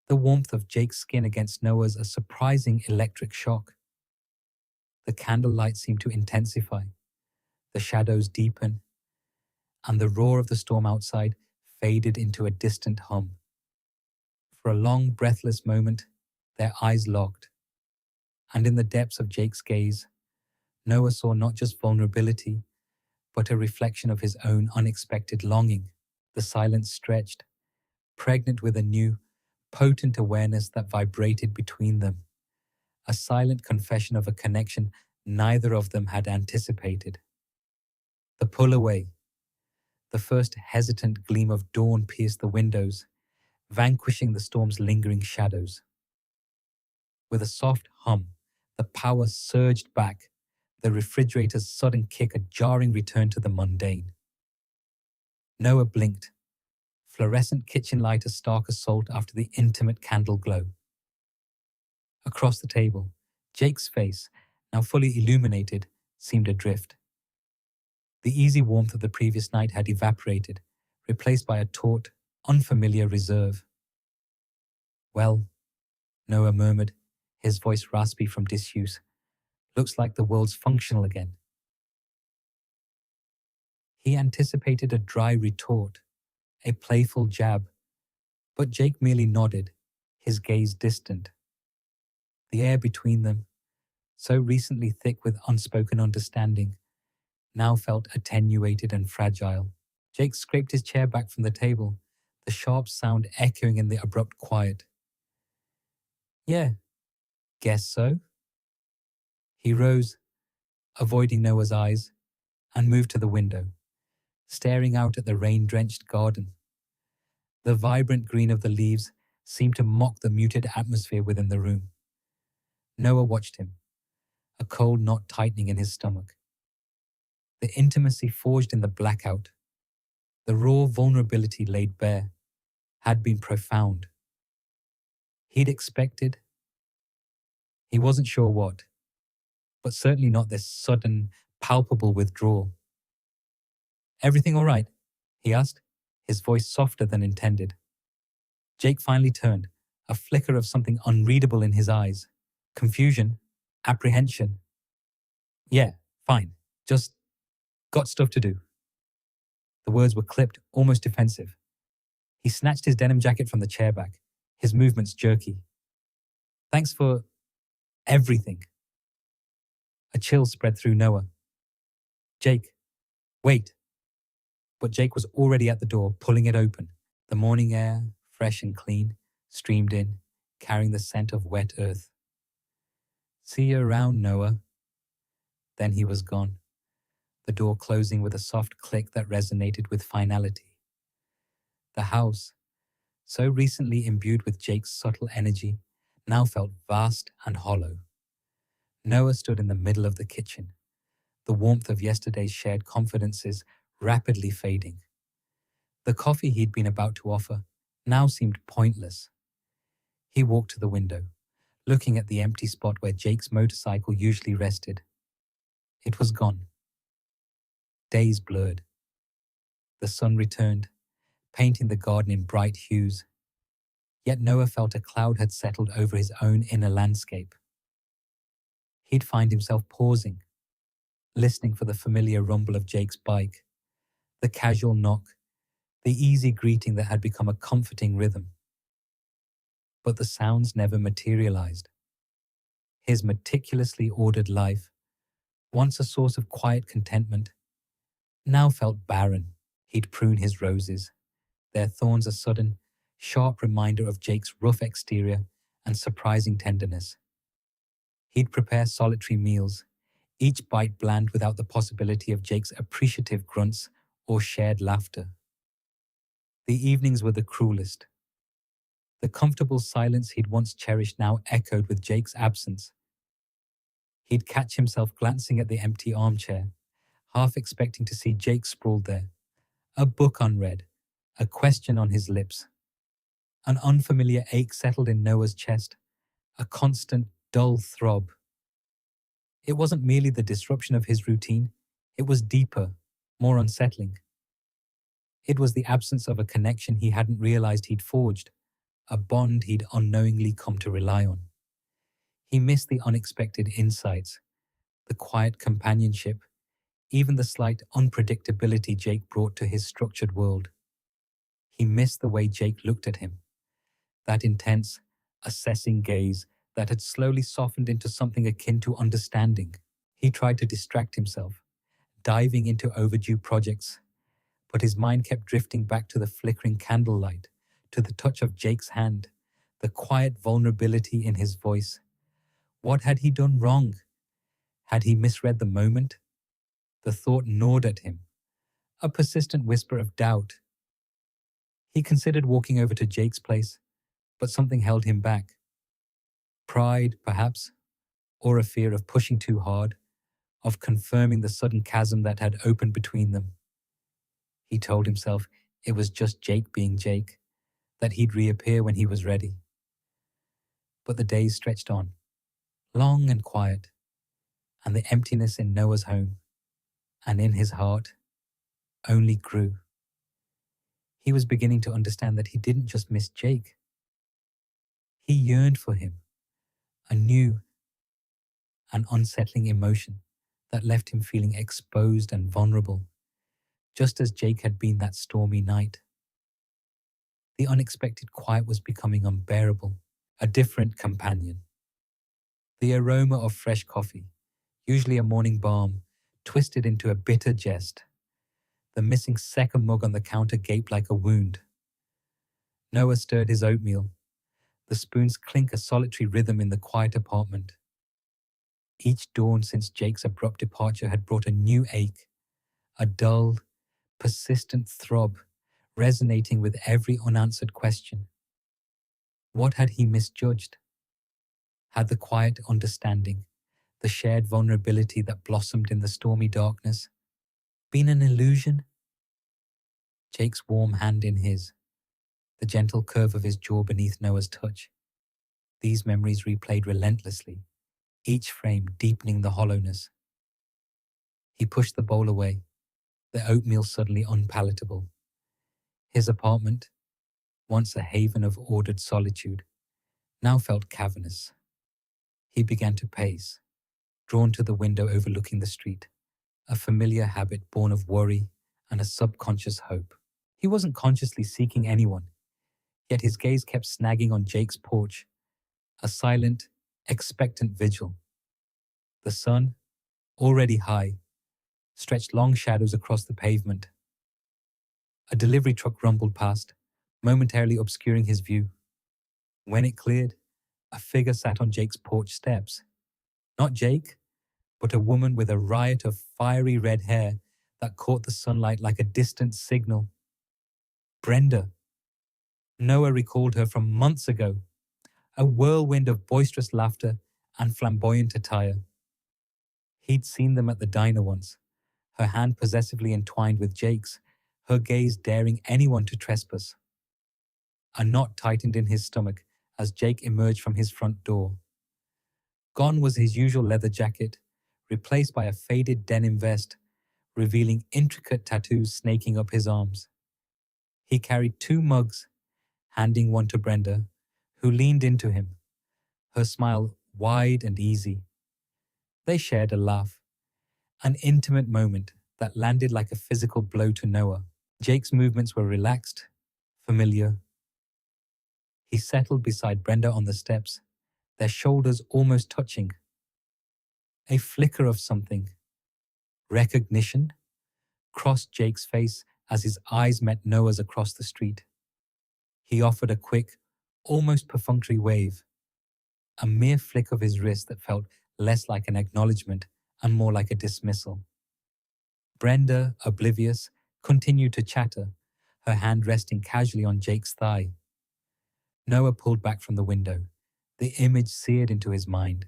S1: The warmth of Jake's skin against Noah's a surprising electric shock. The candlelight seemed to intensify, the shadows deepen, and the roar of the storm outside faded into a distant hum. For a long, breathless moment, their eyes locked, and in the depths of Jake's gaze, Noah saw not just vulnerability, but a reflection of his own unexpected longing. The silence stretched, pregnant with a new, potent awareness that vibrated between them, a silent confession of a connection neither of them had anticipated. The pull away, the first hesitant gleam of dawn pierced the windows, vanquishing the storm's lingering shadows. With a soft hum, the power surged back, the refrigerator's sudden kick a jarring return to the mundane. Noah blinked, fluorescent kitchen light a stark assault after the intimate candle glow. Across the table, Jake's face, now fully illuminated, seemed adrift. The easy warmth of the previous night had evaporated, replaced by a taut, unfamiliar reserve. Well, Noah murmured, his voice raspy from disuse, looks like the world's functional again. He anticipated a dry retort, a playful jab, but Jake merely nodded, his gaze distant. The air between them, so recently thick with unspoken understanding, now felt attenuated and fragile. Jake scraped his chair back from the table, the sharp sound echoing in the abrupt quiet. Yeah, guess so. He rose, avoiding Noah's eyes, and moved to the window, staring out at the rain-drenched garden. The vibrant green of the leaves seemed to mock the muted atmosphere within the room. Noah watched him, a cold knot tightening in his stomach. The intimacy forged in the blackout, the raw vulnerability laid bare, had been profound. He'd expected. He wasn't sure what, but certainly not this sudden, palpable withdrawal. Everything all right? He asked, his voice softer than intended. Jake finally turned, a flicker of something unreadable in his eyes. Confusion, apprehension. Yeah, fine, just got stuff to do. The words were clipped, almost defensive. He snatched his denim jacket from the chair back, his movements jerky. Thanks for everything. A chill spread through Noah. Jake, wait. But Jake was already at the door, pulling it open. The morning air, fresh and clean, streamed in, carrying the scent of wet earth. See you around, Noah. Then he was gone, the door closing with a soft click that resonated with finality. The house, so recently imbued with Jake's subtle energy, now felt vast and hollow. Noah stood in the middle of the kitchen, the warmth of yesterday's shared confidences rapidly fading. The coffee he'd been about to offer now seemed pointless. He walked to the window, looking at the empty spot where Jake's motorcycle usually rested. It was gone. Days blurred. The sun returned, painting the garden in bright hues. Yet Noah felt a cloud had settled over his own inner landscape. He'd find himself pausing, listening for the familiar rumble of Jake's bike, the casual knock, the easy greeting that had become a comforting rhythm. But the sounds never materialized. His meticulously ordered life, once a source of quiet contentment, now felt barren. He'd prune his roses, their thorns a sudden, sharp reminder of Jake's rough exterior and surprising tenderness. He'd prepare solitary meals, each bite bland without the possibility of Jake's appreciative grunts or shared laughter. The evenings were the cruelest. The comfortable silence he'd once cherished now echoed with Jake's absence. He'd catch himself glancing at the empty armchair, half expecting to see Jake sprawled there, a book unread, a question on his lips. An unfamiliar ache settled in Noah's chest, a constant, dull throb. It wasn't merely the disruption of his routine, it was deeper, more unsettling. It was the absence of a connection he hadn't realized he'd forged, a bond he'd unknowingly come to rely on. He missed the unexpected insights, the quiet companionship, even the slight unpredictability Jake brought to his structured world. He missed the way Jake looked at him, that intense, assessing gaze that had slowly softened into something akin to understanding. He tried to distract himself, diving into overdue projects, but his mind kept drifting back to the flickering candlelight, to the touch of Jake's hand, the quiet vulnerability in his voice. What had he done wrong? Had he misread the moment? The thought gnawed at him, a persistent whisper of doubt. He considered walking over to Jake's place, but something held him back. Pride, perhaps, or a fear of pushing too hard, of confirming the sudden chasm that had opened between them. He told himself it was just Jake being Jake, that he'd reappear when he was ready. But the days stretched on, long and quiet, and the emptiness in Noah's home, and in his heart, only grew. He was beginning to understand that he didn't just miss Jake. He yearned for him, a new and unsettling emotion that left him feeling exposed and vulnerable, just as Jake had been that stormy night. The unexpected quiet was becoming unbearable, a different companion. The aroma of fresh coffee, usually a morning balm, twisted into a bitter jest. The missing second mug on the counter gaped like a wound. Noah stirred his oatmeal, the spoons clink a solitary rhythm in the quiet apartment. Each dawn since Jake's abrupt departure had brought a new ache, a dull, persistent throb resonating with every unanswered question. What had he misjudged? Had the quiet understanding, the shared vulnerability that blossomed in the stormy darkness, been an illusion? Jake's warm hand in his, the gentle curve of his jaw beneath Noah's touch. These memories replayed relentlessly, each frame deepening the hollowness. He pushed the bowl away, the oatmeal suddenly unpalatable. His apartment, once a haven of ordered solitude, now felt cavernous. He began to pace, drawn to the window overlooking the street, a familiar habit born of worry and a subconscious hope. He wasn't consciously seeking anyone, yet his gaze kept snagging on Jake's porch, a silent, expectant vigil. The sun, already high, stretched long shadows across the pavement. A delivery truck rumbled past, momentarily obscuring his view. When it cleared, a figure sat on Jake's porch steps. Not Jake, but a woman with a riot of fiery red hair that caught the sunlight like a distant signal. Brenda. Noah recalled her from months ago, a whirlwind of boisterous laughter and flamboyant attire. He'd seen them at the diner once, her hand possessively entwined with Jake's, her gaze daring anyone to trespass. A knot tightened in his stomach as Jake emerged from his front door. Gone was his usual leather jacket, replaced by a faded denim vest, revealing intricate tattoos snaking up his arms. He carried 2 mugs, handing one to Brenda, who leaned into him, her smile wide and easy. They shared a laugh, an intimate moment that landed like a physical blow to Noah. Jake's movements were relaxed, familiar. He settled beside Brenda on the steps, their shoulders almost touching. A flicker of something, recognition, crossed Jake's face as his eyes met Noah's across the street. He offered a quick, almost perfunctory wave, a mere flick of his wrist that felt less like an acknowledgement and more like a dismissal. Brenda, oblivious, continued to chatter, her hand resting casually on Jake's thigh. Noah pulled back from the window, the image seared into his mind.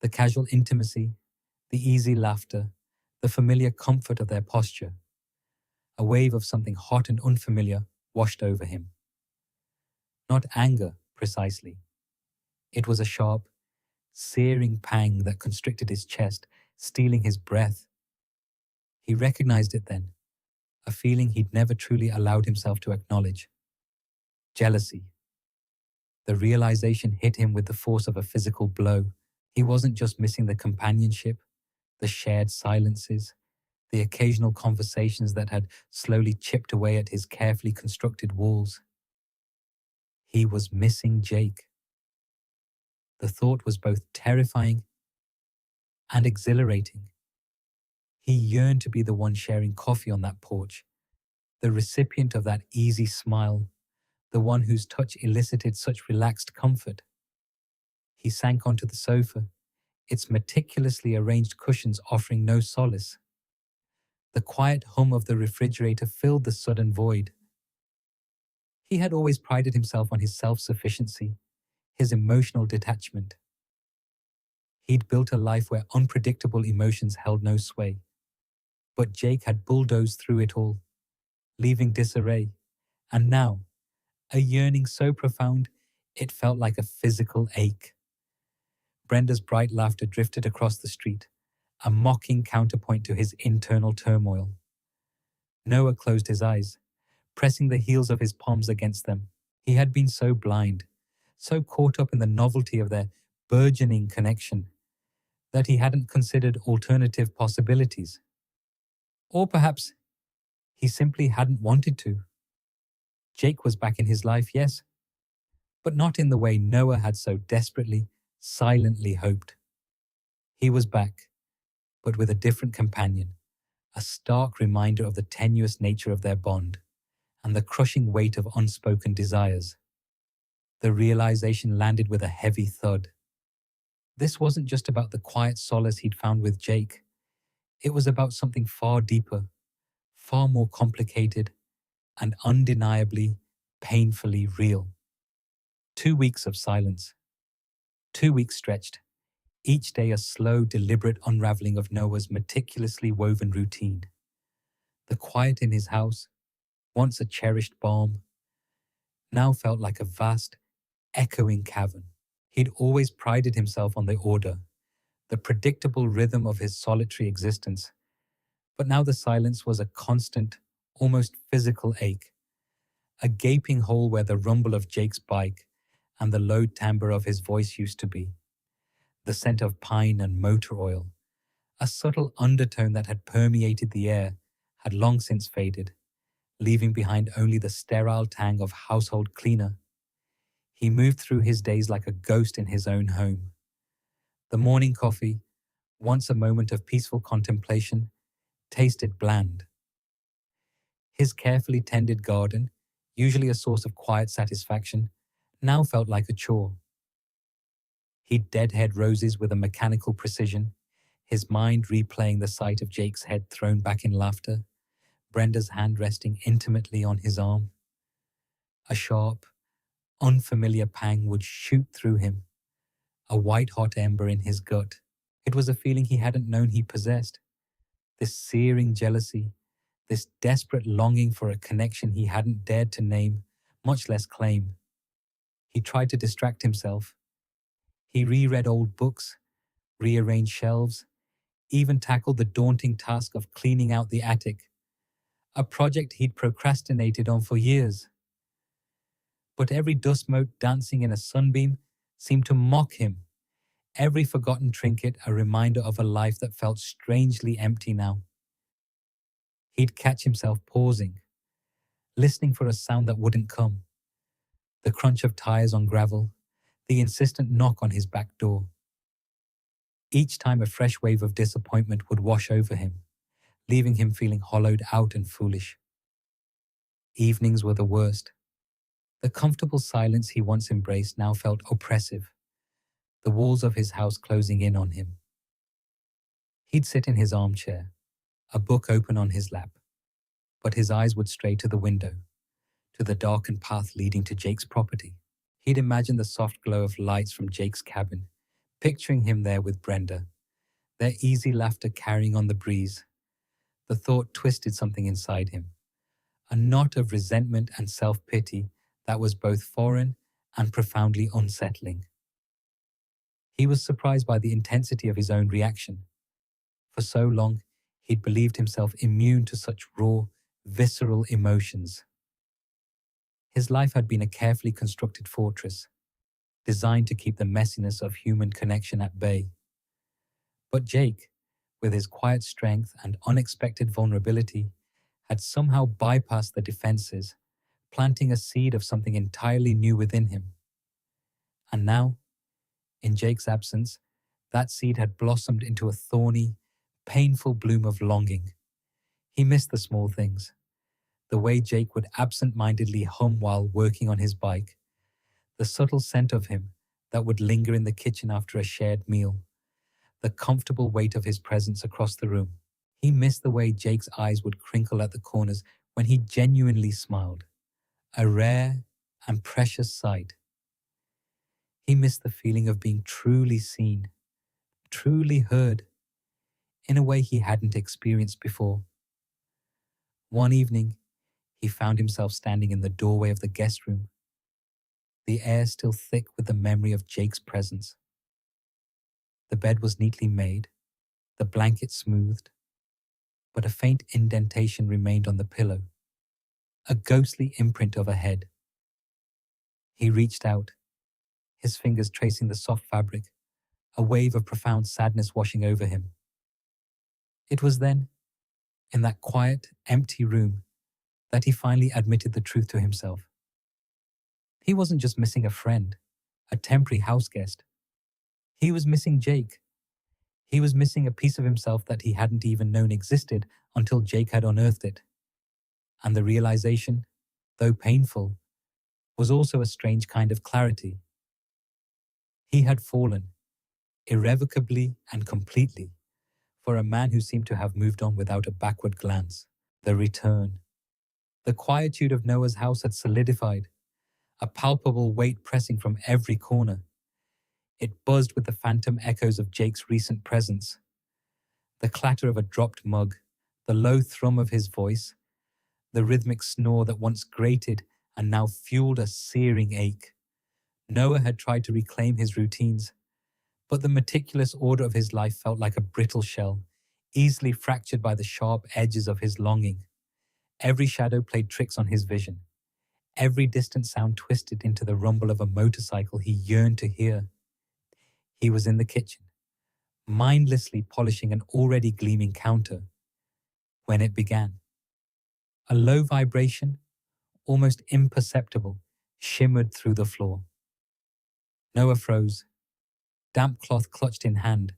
S1: The casual intimacy, the easy laughter, the familiar comfort of their posture. A wave of something hot and unfamiliar washed over him. Not anger, precisely. It was a sharp, searing pang that constricted his chest, stealing his breath. He recognized it then, a feeling he'd never truly allowed himself to acknowledge. Jealousy. The realization hit him with the force of a physical blow. He wasn't just missing the companionship, the shared silences, the occasional conversations that had slowly chipped away at his carefully constructed walls. He was missing Jake. The thought was both terrifying and exhilarating. He yearned to be the one sharing coffee on that porch, the recipient of that easy smile, the one whose touch elicited such relaxed comfort. He sank onto the sofa, its meticulously arranged cushions offering no solace. The quiet hum of the refrigerator filled the sudden void. He had always prided himself on his self-sufficiency, his emotional detachment. He'd built a life where unpredictable emotions held no sway. But Jake had bulldozed through it all, leaving disarray, and now, a yearning so profound it felt like a physical ache. Brenda's bright laughter drifted across the street, a mocking counterpoint to his internal turmoil. Noah closed his eyes, pressing the heels of his palms against them. He had been so blind, so caught up in the novelty of their burgeoning connection, that he hadn't considered alternative possibilities. Or perhaps he simply hadn't wanted to. Jake was back in his life, yes, but not in the way Noah had so desperately, silently hoped. He was back, but with a different companion, a stark reminder of the tenuous nature of their bond and the crushing weight of unspoken desires. The realization landed with a heavy thud. This wasn't just about the quiet solace he'd found with Jake. It was about something far deeper, far more complicated, and undeniably, painfully real. 2 weeks of silence. 2 weeks stretched, each day a slow, deliberate unraveling of Noah's meticulously woven routine. The quiet in his house, once a cherished balm, now felt like a vast, echoing cavern. He'd always prided himself on the order, the predictable rhythm of his solitary existence, but now the silence was a constant, almost physical ache, a gaping hole where the rumble of Jake's bike and the low timbre of his voice used to be, the scent of pine and motor oil, a subtle undertone that had permeated the air, had long since faded, leaving behind only the sterile tang of household cleaner. He moved through his days like a ghost in his own home. The morning coffee, once a moment of peaceful contemplation, tasted bland. His carefully tended garden, usually a source of quiet satisfaction, now felt like a chore. He'd deadhead roses with a mechanical precision, his mind replaying the sight of Jake's head thrown back in laughter, Brenda's hand resting intimately on his arm. A sharp, unfamiliar pang would shoot through him, a white-hot ember in his gut. It was a feeling he hadn't known he possessed. This searing jealousy, this desperate longing for a connection he hadn't dared to name, much less claim. He tried to distract himself. He reread old books, rearranged shelves, even tackled the daunting task of cleaning out the attic, a project he'd procrastinated on for years. But every dust mote dancing in a sunbeam seemed to mock him, every forgotten trinket a reminder of a life that felt strangely empty now. He'd catch himself pausing, listening for a sound that wouldn't come, the crunch of tires on gravel, the insistent knock on his back door. Each time a fresh wave of disappointment would wash over him, leaving him feeling hollowed out and foolish. Evenings were the worst. The comfortable silence he once embraced now felt oppressive, the walls of his house closing in on him. He'd sit in his armchair, a book open on his lap, but his eyes would stray to the window, to the darkened path leading to Jake's property. He'd imagine the soft glow of lights from Jake's cabin, picturing him there with Brenda, their easy laughter carrying on the breeze. The thought twisted something inside him, a knot of resentment and self-pity that was both foreign and profoundly unsettling. He was surprised by the intensity of his own reaction. For so long, he'd believed himself immune to such raw, visceral emotions. His life had been a carefully constructed fortress, designed to keep the messiness of human connection at bay. But Jake, with his quiet strength and unexpected vulnerability, had somehow bypassed the defenses, planting a seed of something entirely new within him. And now, in Jake's absence, that seed had blossomed into a thorny, painful bloom of longing. He missed the small things, the way Jake would absent-mindedly hum while working on his bike, the subtle scent of him that would linger in the kitchen after a shared meal, the comfortable weight of his presence across the room. He missed the way Jake's eyes would crinkle at the corners when he genuinely smiled, a rare and precious sight. He missed the feeling of being truly seen, truly heard, in a way he hadn't experienced before. One evening, he found himself standing in the doorway of the guest room, the air still thick with the memory of Jake's presence. The bed was neatly made, the blanket smoothed, but a faint indentation remained on the pillow, a ghostly imprint of a head. He reached out, his fingers tracing the soft fabric, a wave of profound sadness washing over him. It was then, in that quiet, empty room, that he finally admitted the truth to himself. He wasn't just missing a friend, a temporary house guest. He was missing Jake. He was missing a piece of himself that he hadn't even known existed until Jake had unearthed it. And the realization, though painful, was also a strange kind of clarity. He had fallen, irrevocably and completely, for a man who seemed to have moved on without a backward glance. The return. The quietude of Noah's house had solidified, a palpable weight pressing from every corner. It buzzed with the phantom echoes of Jake's recent presence. The clatter of a dropped mug, the low thrum of his voice, the rhythmic snore that once grated and now fueled a searing ache. Noah had tried to reclaim his routines, but the meticulous order of his life felt like a brittle shell, easily fractured by the sharp edges of his longing. Every shadow played tricks on his vision. Every distant sound twisted into the rumble of a motorcycle he yearned to hear. He was in the kitchen, mindlessly polishing an already gleaming counter, when it began. A low vibration, almost imperceptible, shimmered through the floor. Noah froze, damp cloth clutched in hand,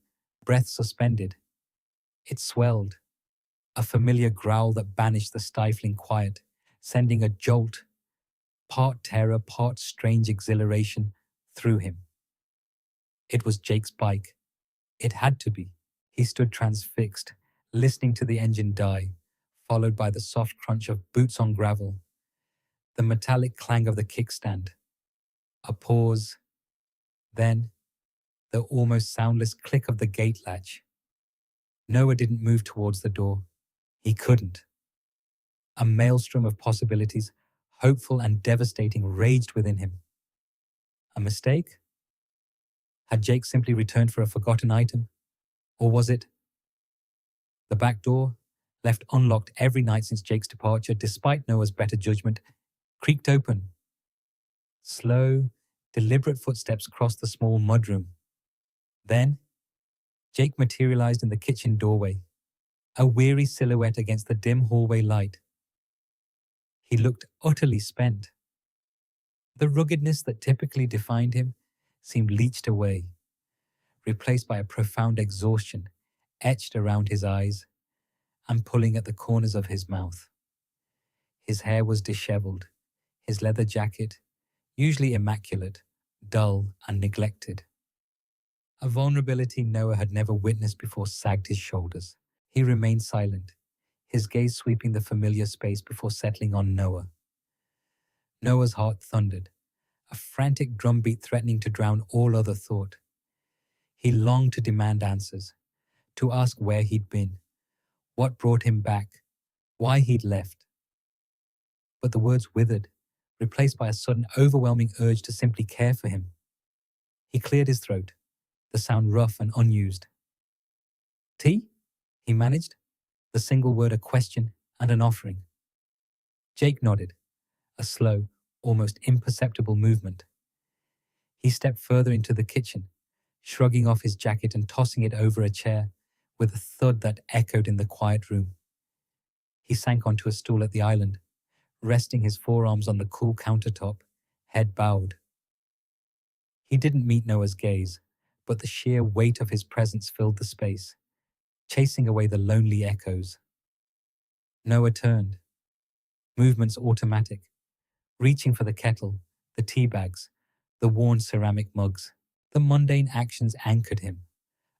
S1: breath suspended. It swelled, a familiar growl that banished the stifling quiet, sending a jolt, part terror, part strange exhilaration, through him. It was Jake's bike. It had to be. He stood transfixed, listening to the engine die, followed by the soft crunch of boots on gravel, the metallic clang of the kickstand. A pause, then the almost soundless click of the gate latch. Noah didn't move towards the door. He couldn't. A maelstrom of possibilities, hopeful and devastating, raged within him. A mistake? Had Jake simply returned for a forgotten item? Or was it the back door, left unlocked every night since Jake's departure, despite Noah's better judgment, creaked open? Slow, deliberate footsteps crossed the small mudroom. Then, Jake materialized in the kitchen doorway, a weary silhouette against the dim hallway light. He looked utterly spent. The ruggedness that typically defined him seemed leached away, replaced by a profound exhaustion etched around his eyes and pulling at the corners of his mouth. His hair was disheveled, his leather jacket, usually immaculate, dull and neglected. A vulnerability Noah had never witnessed before sagged his shoulders. He remained silent, his gaze sweeping the familiar space before settling on Noah. Noah's heart thundered, a frantic drumbeat threatening to drown all other thought. He longed to demand answers, to ask where he'd been, what brought him back, why he'd left. But the words withered, replaced by a sudden overwhelming urge to simply care for him. He cleared his throat, the sound rough and unused. "Tea?" he managed, the single word a question and an offering. Jake nodded, a slow, almost imperceptible movement. He stepped further into the kitchen, shrugging off his jacket and tossing it over a chair with a thud that echoed in the quiet room. He sank onto a stool at the island, resting his forearms on the cool countertop, head bowed. He didn't meet Noah's gaze, but the sheer weight of his presence filled the space, chasing away the lonely echoes. Noah turned, movements automatic, reaching for the kettle, the tea bags, the worn ceramic mugs. The mundane actions anchored him,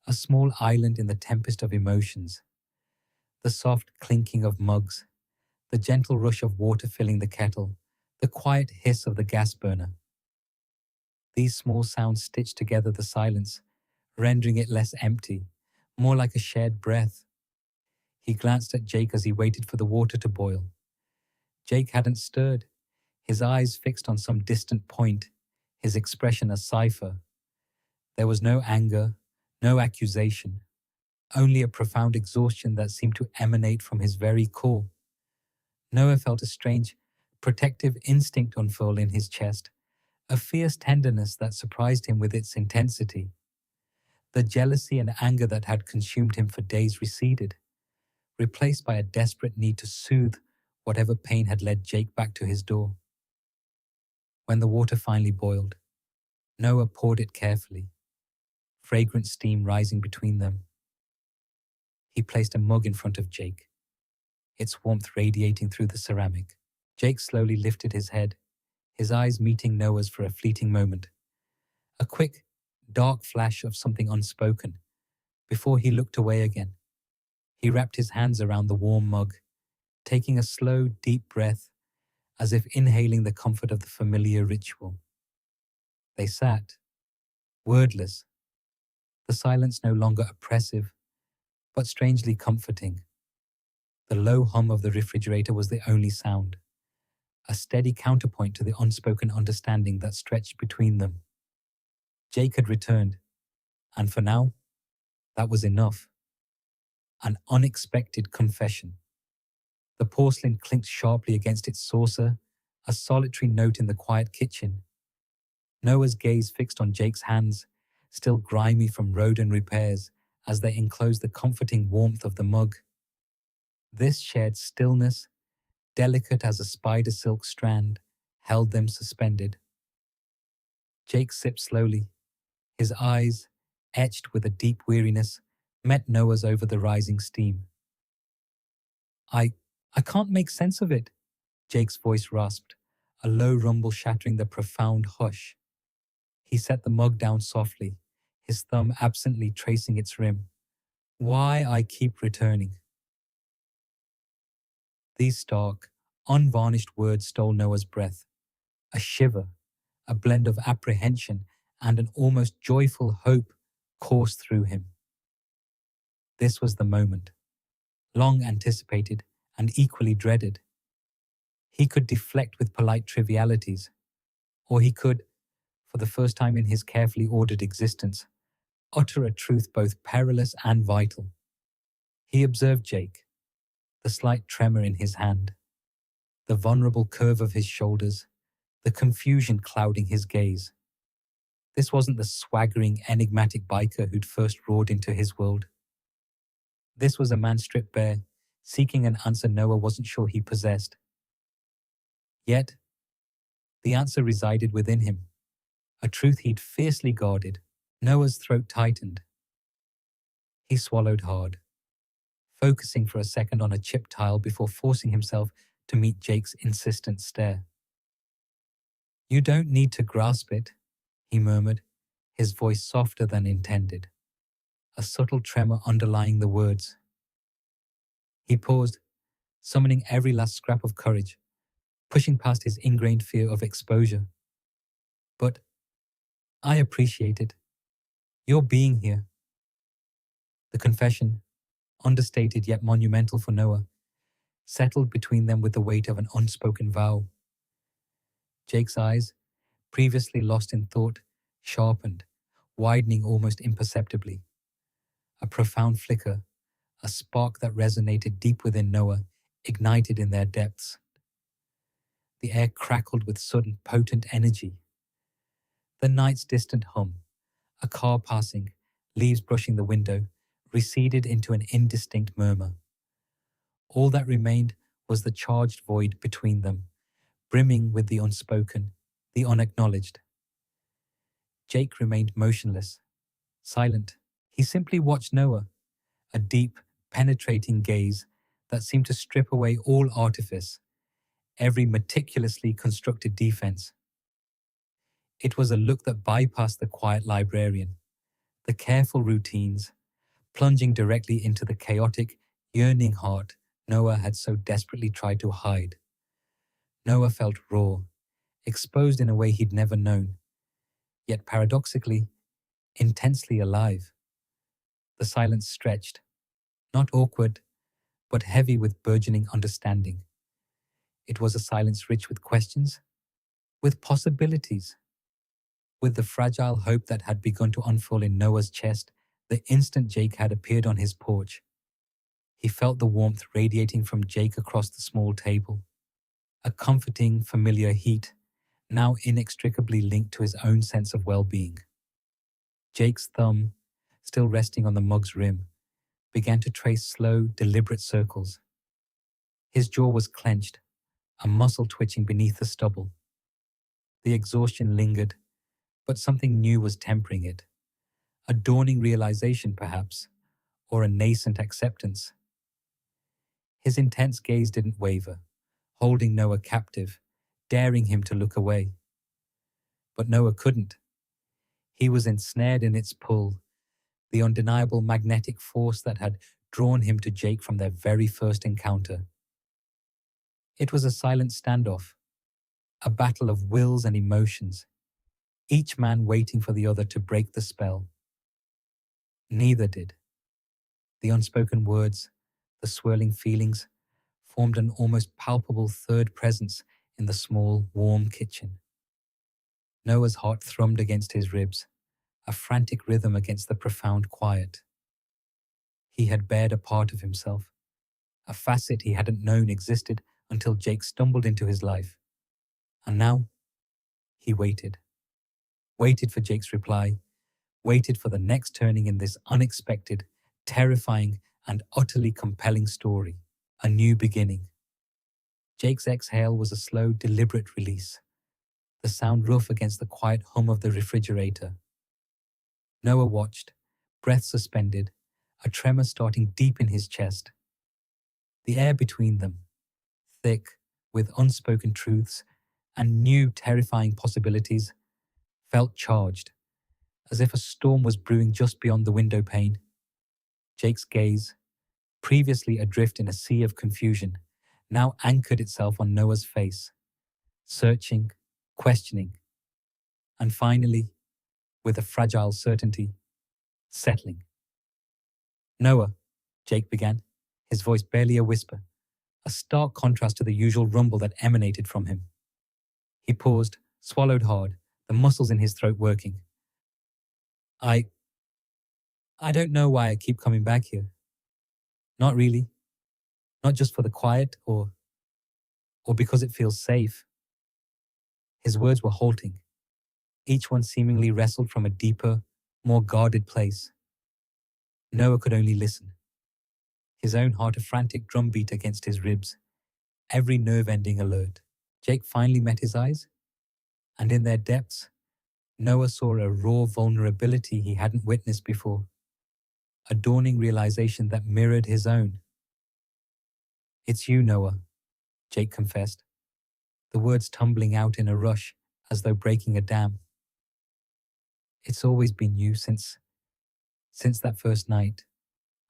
S1: a small island in the tempest of emotions. The soft clinking of mugs, the gentle rush of water filling the kettle, the quiet hiss of the gas burner. These small sounds stitched together the silence, rendering it less empty, more like a shared breath. He glanced at Jake as he waited for the water to boil. Jake hadn't stirred, his eyes fixed on some distant point, his expression a cipher. There was no anger, no accusation, only a profound exhaustion that seemed to emanate from his very core. Noah felt a strange, protective instinct unfurl in his chest, a fierce tenderness that surprised him with its intensity. The jealousy and anger that had consumed him for days receded, replaced by a desperate need to soothe whatever pain had led Jake back to his door. When the water finally boiled, Noah poured it carefully, fragrant steam rising between them. He placed a mug in front of Jake, its warmth radiating through the ceramic. Jake slowly lifted his head, his eyes meeting Noah's for a fleeting moment. A quick, dark flash of something unspoken, before he looked away again. He wrapped his hands around the warm mug, taking a slow, deep breath, as if inhaling the comfort of the familiar ritual. They sat, wordless, the silence no longer oppressive, but strangely comforting. The low hum of the refrigerator was the only sound, a steady counterpoint to the unspoken understanding that stretched between them. Jake had returned, and for now, that was enough. An unexpected confession. The porcelain clinked sharply against its saucer, a solitary note in the quiet kitchen. Noah's gaze fixed on Jake's hands, still grimy from rodent repairs, as they enclosed the comforting warmth of the mug. This shared stillness, delicate as a spider silk strand, held them suspended. Jake sipped slowly, his eyes, etched with a deep weariness, met Noah's over the rising steam. I can't make sense of it, Jake's voice rasped, a low rumble shattering the profound hush. He set the mug down softly, his thumb absently tracing its rim. Why I keep returning. These stark, unvarnished words stole Noah's breath. A shiver, a blend of apprehension and an almost joyful hope coursed through him. This was the moment, long anticipated and equally dreaded. He could deflect with polite trivialities, or he could, for the first time in his carefully ordered existence, utter a truth both perilous and vital. He observed Jake, the slight tremor in his hand, the vulnerable curve of his shoulders, the confusion clouding his gaze. This wasn't the swaggering, enigmatic biker who'd first roared into his world. This was a man stripped bare, seeking an answer Noah wasn't sure he possessed. Yet, the answer resided within him, a truth he'd fiercely guarded. Noah's throat tightened. He swallowed hard, focusing for a second on a chipped tile before forcing himself to meet Jake's insistent stare. "You don't need to grasp it," he murmured, his voice softer than intended, a subtle tremor underlying the words. He paused, summoning every last scrap of courage, pushing past his ingrained fear of exposure. "But I appreciate it. Your being here." The confession, understated yet monumental for Noah, settled between them with the weight of an unspoken vow. Jake's eyes, previously lost in thought, sharpened, widening almost imperceptibly. A profound flicker, a spark that resonated deep within Noah, ignited in their depths. The air crackled with sudden, potent energy. The night's distant hum, a car passing, leaves brushing the window, receded into an indistinct murmur. All that remained was the charged void between them, brimming with the unspoken, the unacknowledged. Jake remained motionless, silent. He simply watched Noah, a deep, penetrating gaze that seemed to strip away all artifice, every meticulously constructed defense. It was a look that bypassed the quiet librarian, the careful routines, plunging directly into the chaotic, yearning heart Noah had so desperately tried to hide. Noah felt raw, exposed in a way he'd never known, yet paradoxically, intensely alive. The silence stretched, not awkward, but heavy with burgeoning understanding. It was a silence rich with questions, with possibilities, with the fragile hope that had begun to unfold in Noah's chest the instant Jake had appeared on his porch. He felt the warmth radiating from Jake across the small table, a comforting, familiar heat, now inextricably linked to his own sense of well-being. Jake's thumb, still resting on the mug's rim, began to trace slow, deliberate circles. His jaw was clenched, a muscle twitching beneath the stubble. The exhaustion lingered, but something new was tempering it. A dawning realization, perhaps, or a nascent acceptance. His intense gaze didn't waver, holding Noah captive, daring him to look away. But Noah couldn't. He was ensnared in its pull, the undeniable magnetic force that had drawn him to Jake from their very first encounter. It was a silent standoff, a battle of wills and emotions, each man waiting for the other to break the spell. Neither did. The unspoken words, the swirling feelings, formed an almost palpable third presence in the small, warm kitchen. Noah's heart thrummed against his ribs, a frantic rhythm against the profound quiet. He had bared a part of himself, a facet he hadn't known existed until Jake stumbled into his life. And now, he waited. Waited for Jake's reply, waited for the next turning in this unexpected, terrifying, and utterly compelling story, a new beginning. Jake's exhale was a slow, deliberate release, the sound rough against the quiet hum of the refrigerator. Noah watched, breath suspended, a tremor starting deep in his chest. The air between them, thick with unspoken truths and new terrifying possibilities, felt charged, as if a storm was brewing just beyond the window pane. Jake's gaze, previously adrift in a sea of confusion, now anchored itself on Noah's face, searching, questioning, and finally, with a fragile certainty, settling. "Noah," Jake began, his voice barely a whisper, a stark contrast to the usual rumble that emanated from him. He paused, swallowed hard, the muscles in his throat working. I I don't know why I keep coming back here. Not really. Not just for the quiet or because it feels safe. His words were halting. Each one seemingly wrestled from a deeper, more guarded place. Noah could only listen. His own heart a frantic drumbeat against his ribs, every nerve ending alert. Jake finally met his eyes, and in their depths, Noah saw a raw vulnerability he hadn't witnessed before, a dawning realization that mirrored his own. "It's you, Noah," Jake confessed, the words tumbling out in a rush as though breaking a dam. "It's always been you since that first night.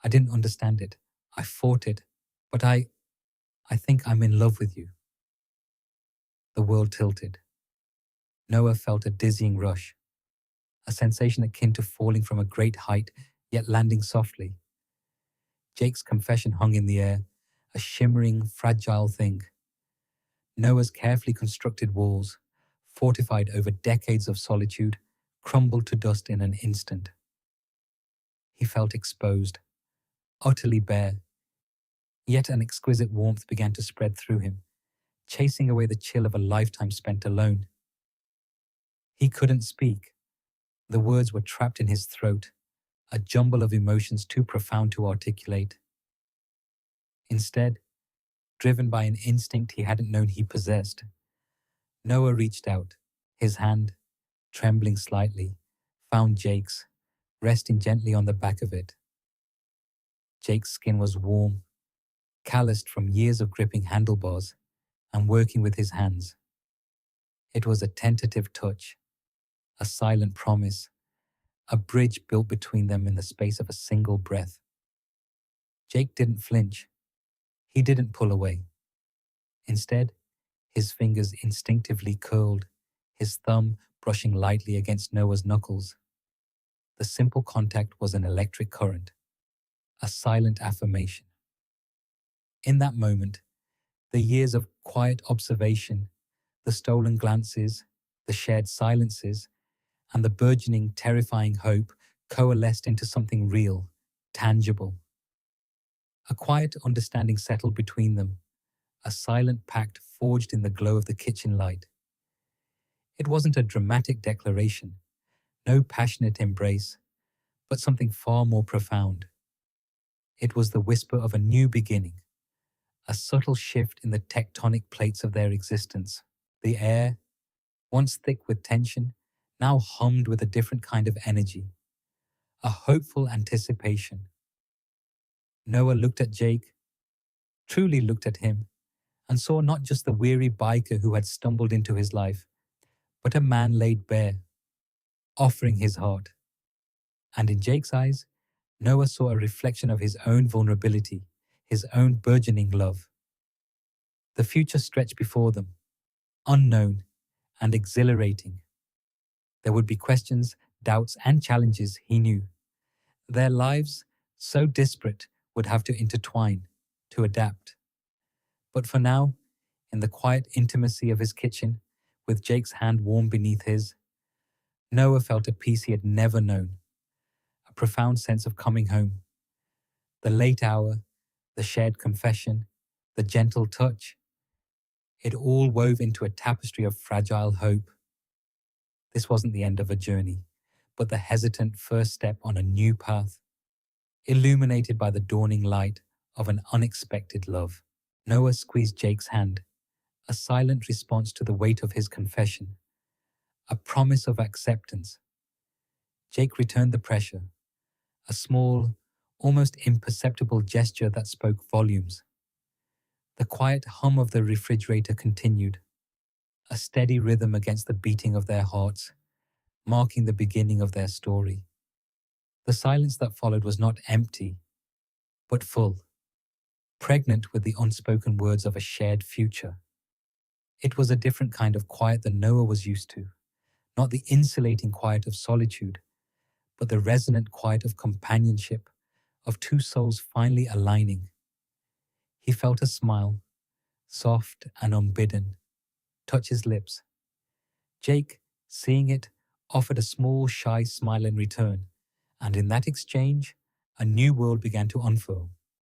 S1: I didn't understand it. I fought it, but I think I'm in love with you." The world tilted. Noah felt a dizzying rush, a sensation akin to falling from a great height, yet landing softly. Jake's confession hung in the air, a shimmering, fragile thing. Noah's carefully constructed walls, fortified over decades of solitude, crumbled to dust in an instant. He felt exposed, utterly bare, yet an exquisite warmth began to spread through him, chasing away the chill of a lifetime spent alone. He couldn't speak. The words were trapped in his throat, a jumble of emotions too profound to articulate. Instead, driven by an instinct he hadn't known he possessed, Noah reached out. His hand, trembling slightly, found Jake's, resting gently on the back of it. Jake's skin was warm, calloused from years of gripping handlebars and working with his hands. It was a tentative touch, a silent promise, a bridge built between them in the space of a single breath. Jake didn't flinch. He didn't pull away. Instead, his fingers instinctively curled, his thumb brushing lightly against Noah's knuckles. The simple contact was an electric current, a silent affirmation. In that moment, the years of quiet observation, the stolen glances, the shared silences, and the burgeoning, terrifying hope coalesced into something real, tangible. A quiet understanding settled between them, a silent pact forged in the glow of the kitchen light. It wasn't a dramatic declaration, no passionate embrace, but something far more profound. It was the whisper of a new beginning, a subtle shift in the tectonic plates of their existence. The air, once thick with tension, now hummed with a different kind of energy, a hopeful anticipation. Noah looked at Jake, truly looked at him, and saw not just the weary biker who had stumbled into his life, but a man laid bare, offering his heart. And in Jake's eyes, Noah saw a reflection of his own vulnerability, his own burgeoning love. The future stretched before them, unknown and exhilarating. There would be questions, doubts, and challenges, he knew. Their lives, so disparate, would have to intertwine, to adapt. But for now, in the quiet intimacy of his kitchen, with Jake's hand warm beneath his, Noah felt a peace he had never known, a profound sense of coming home. The late hour, the shared confession, the gentle touch, it all wove into a tapestry of fragile hope. This wasn't the end of a journey, but the hesitant first step on a new path, illuminated by the dawning light of an unexpected love. Noah squeezed Jake's hand, a silent response to the weight of his confession, a promise of acceptance. Jake returned the pressure, a small, almost imperceptible gesture that spoke volumes. The quiet hum of the refrigerator continued, a steady rhythm against the beating of their hearts, marking the beginning of their story. The silence that followed was not empty, but full, pregnant with the unspoken words of a shared future. It was a different kind of quiet than Noah was used to, not the insulating quiet of solitude, but the resonant quiet of companionship, of two souls finally aligning. He felt a smile, soft and unbidden, touch his lips. Jake, Seeing it, offered a small, shy smile in return, and in that exchange, a new world began to unfurl.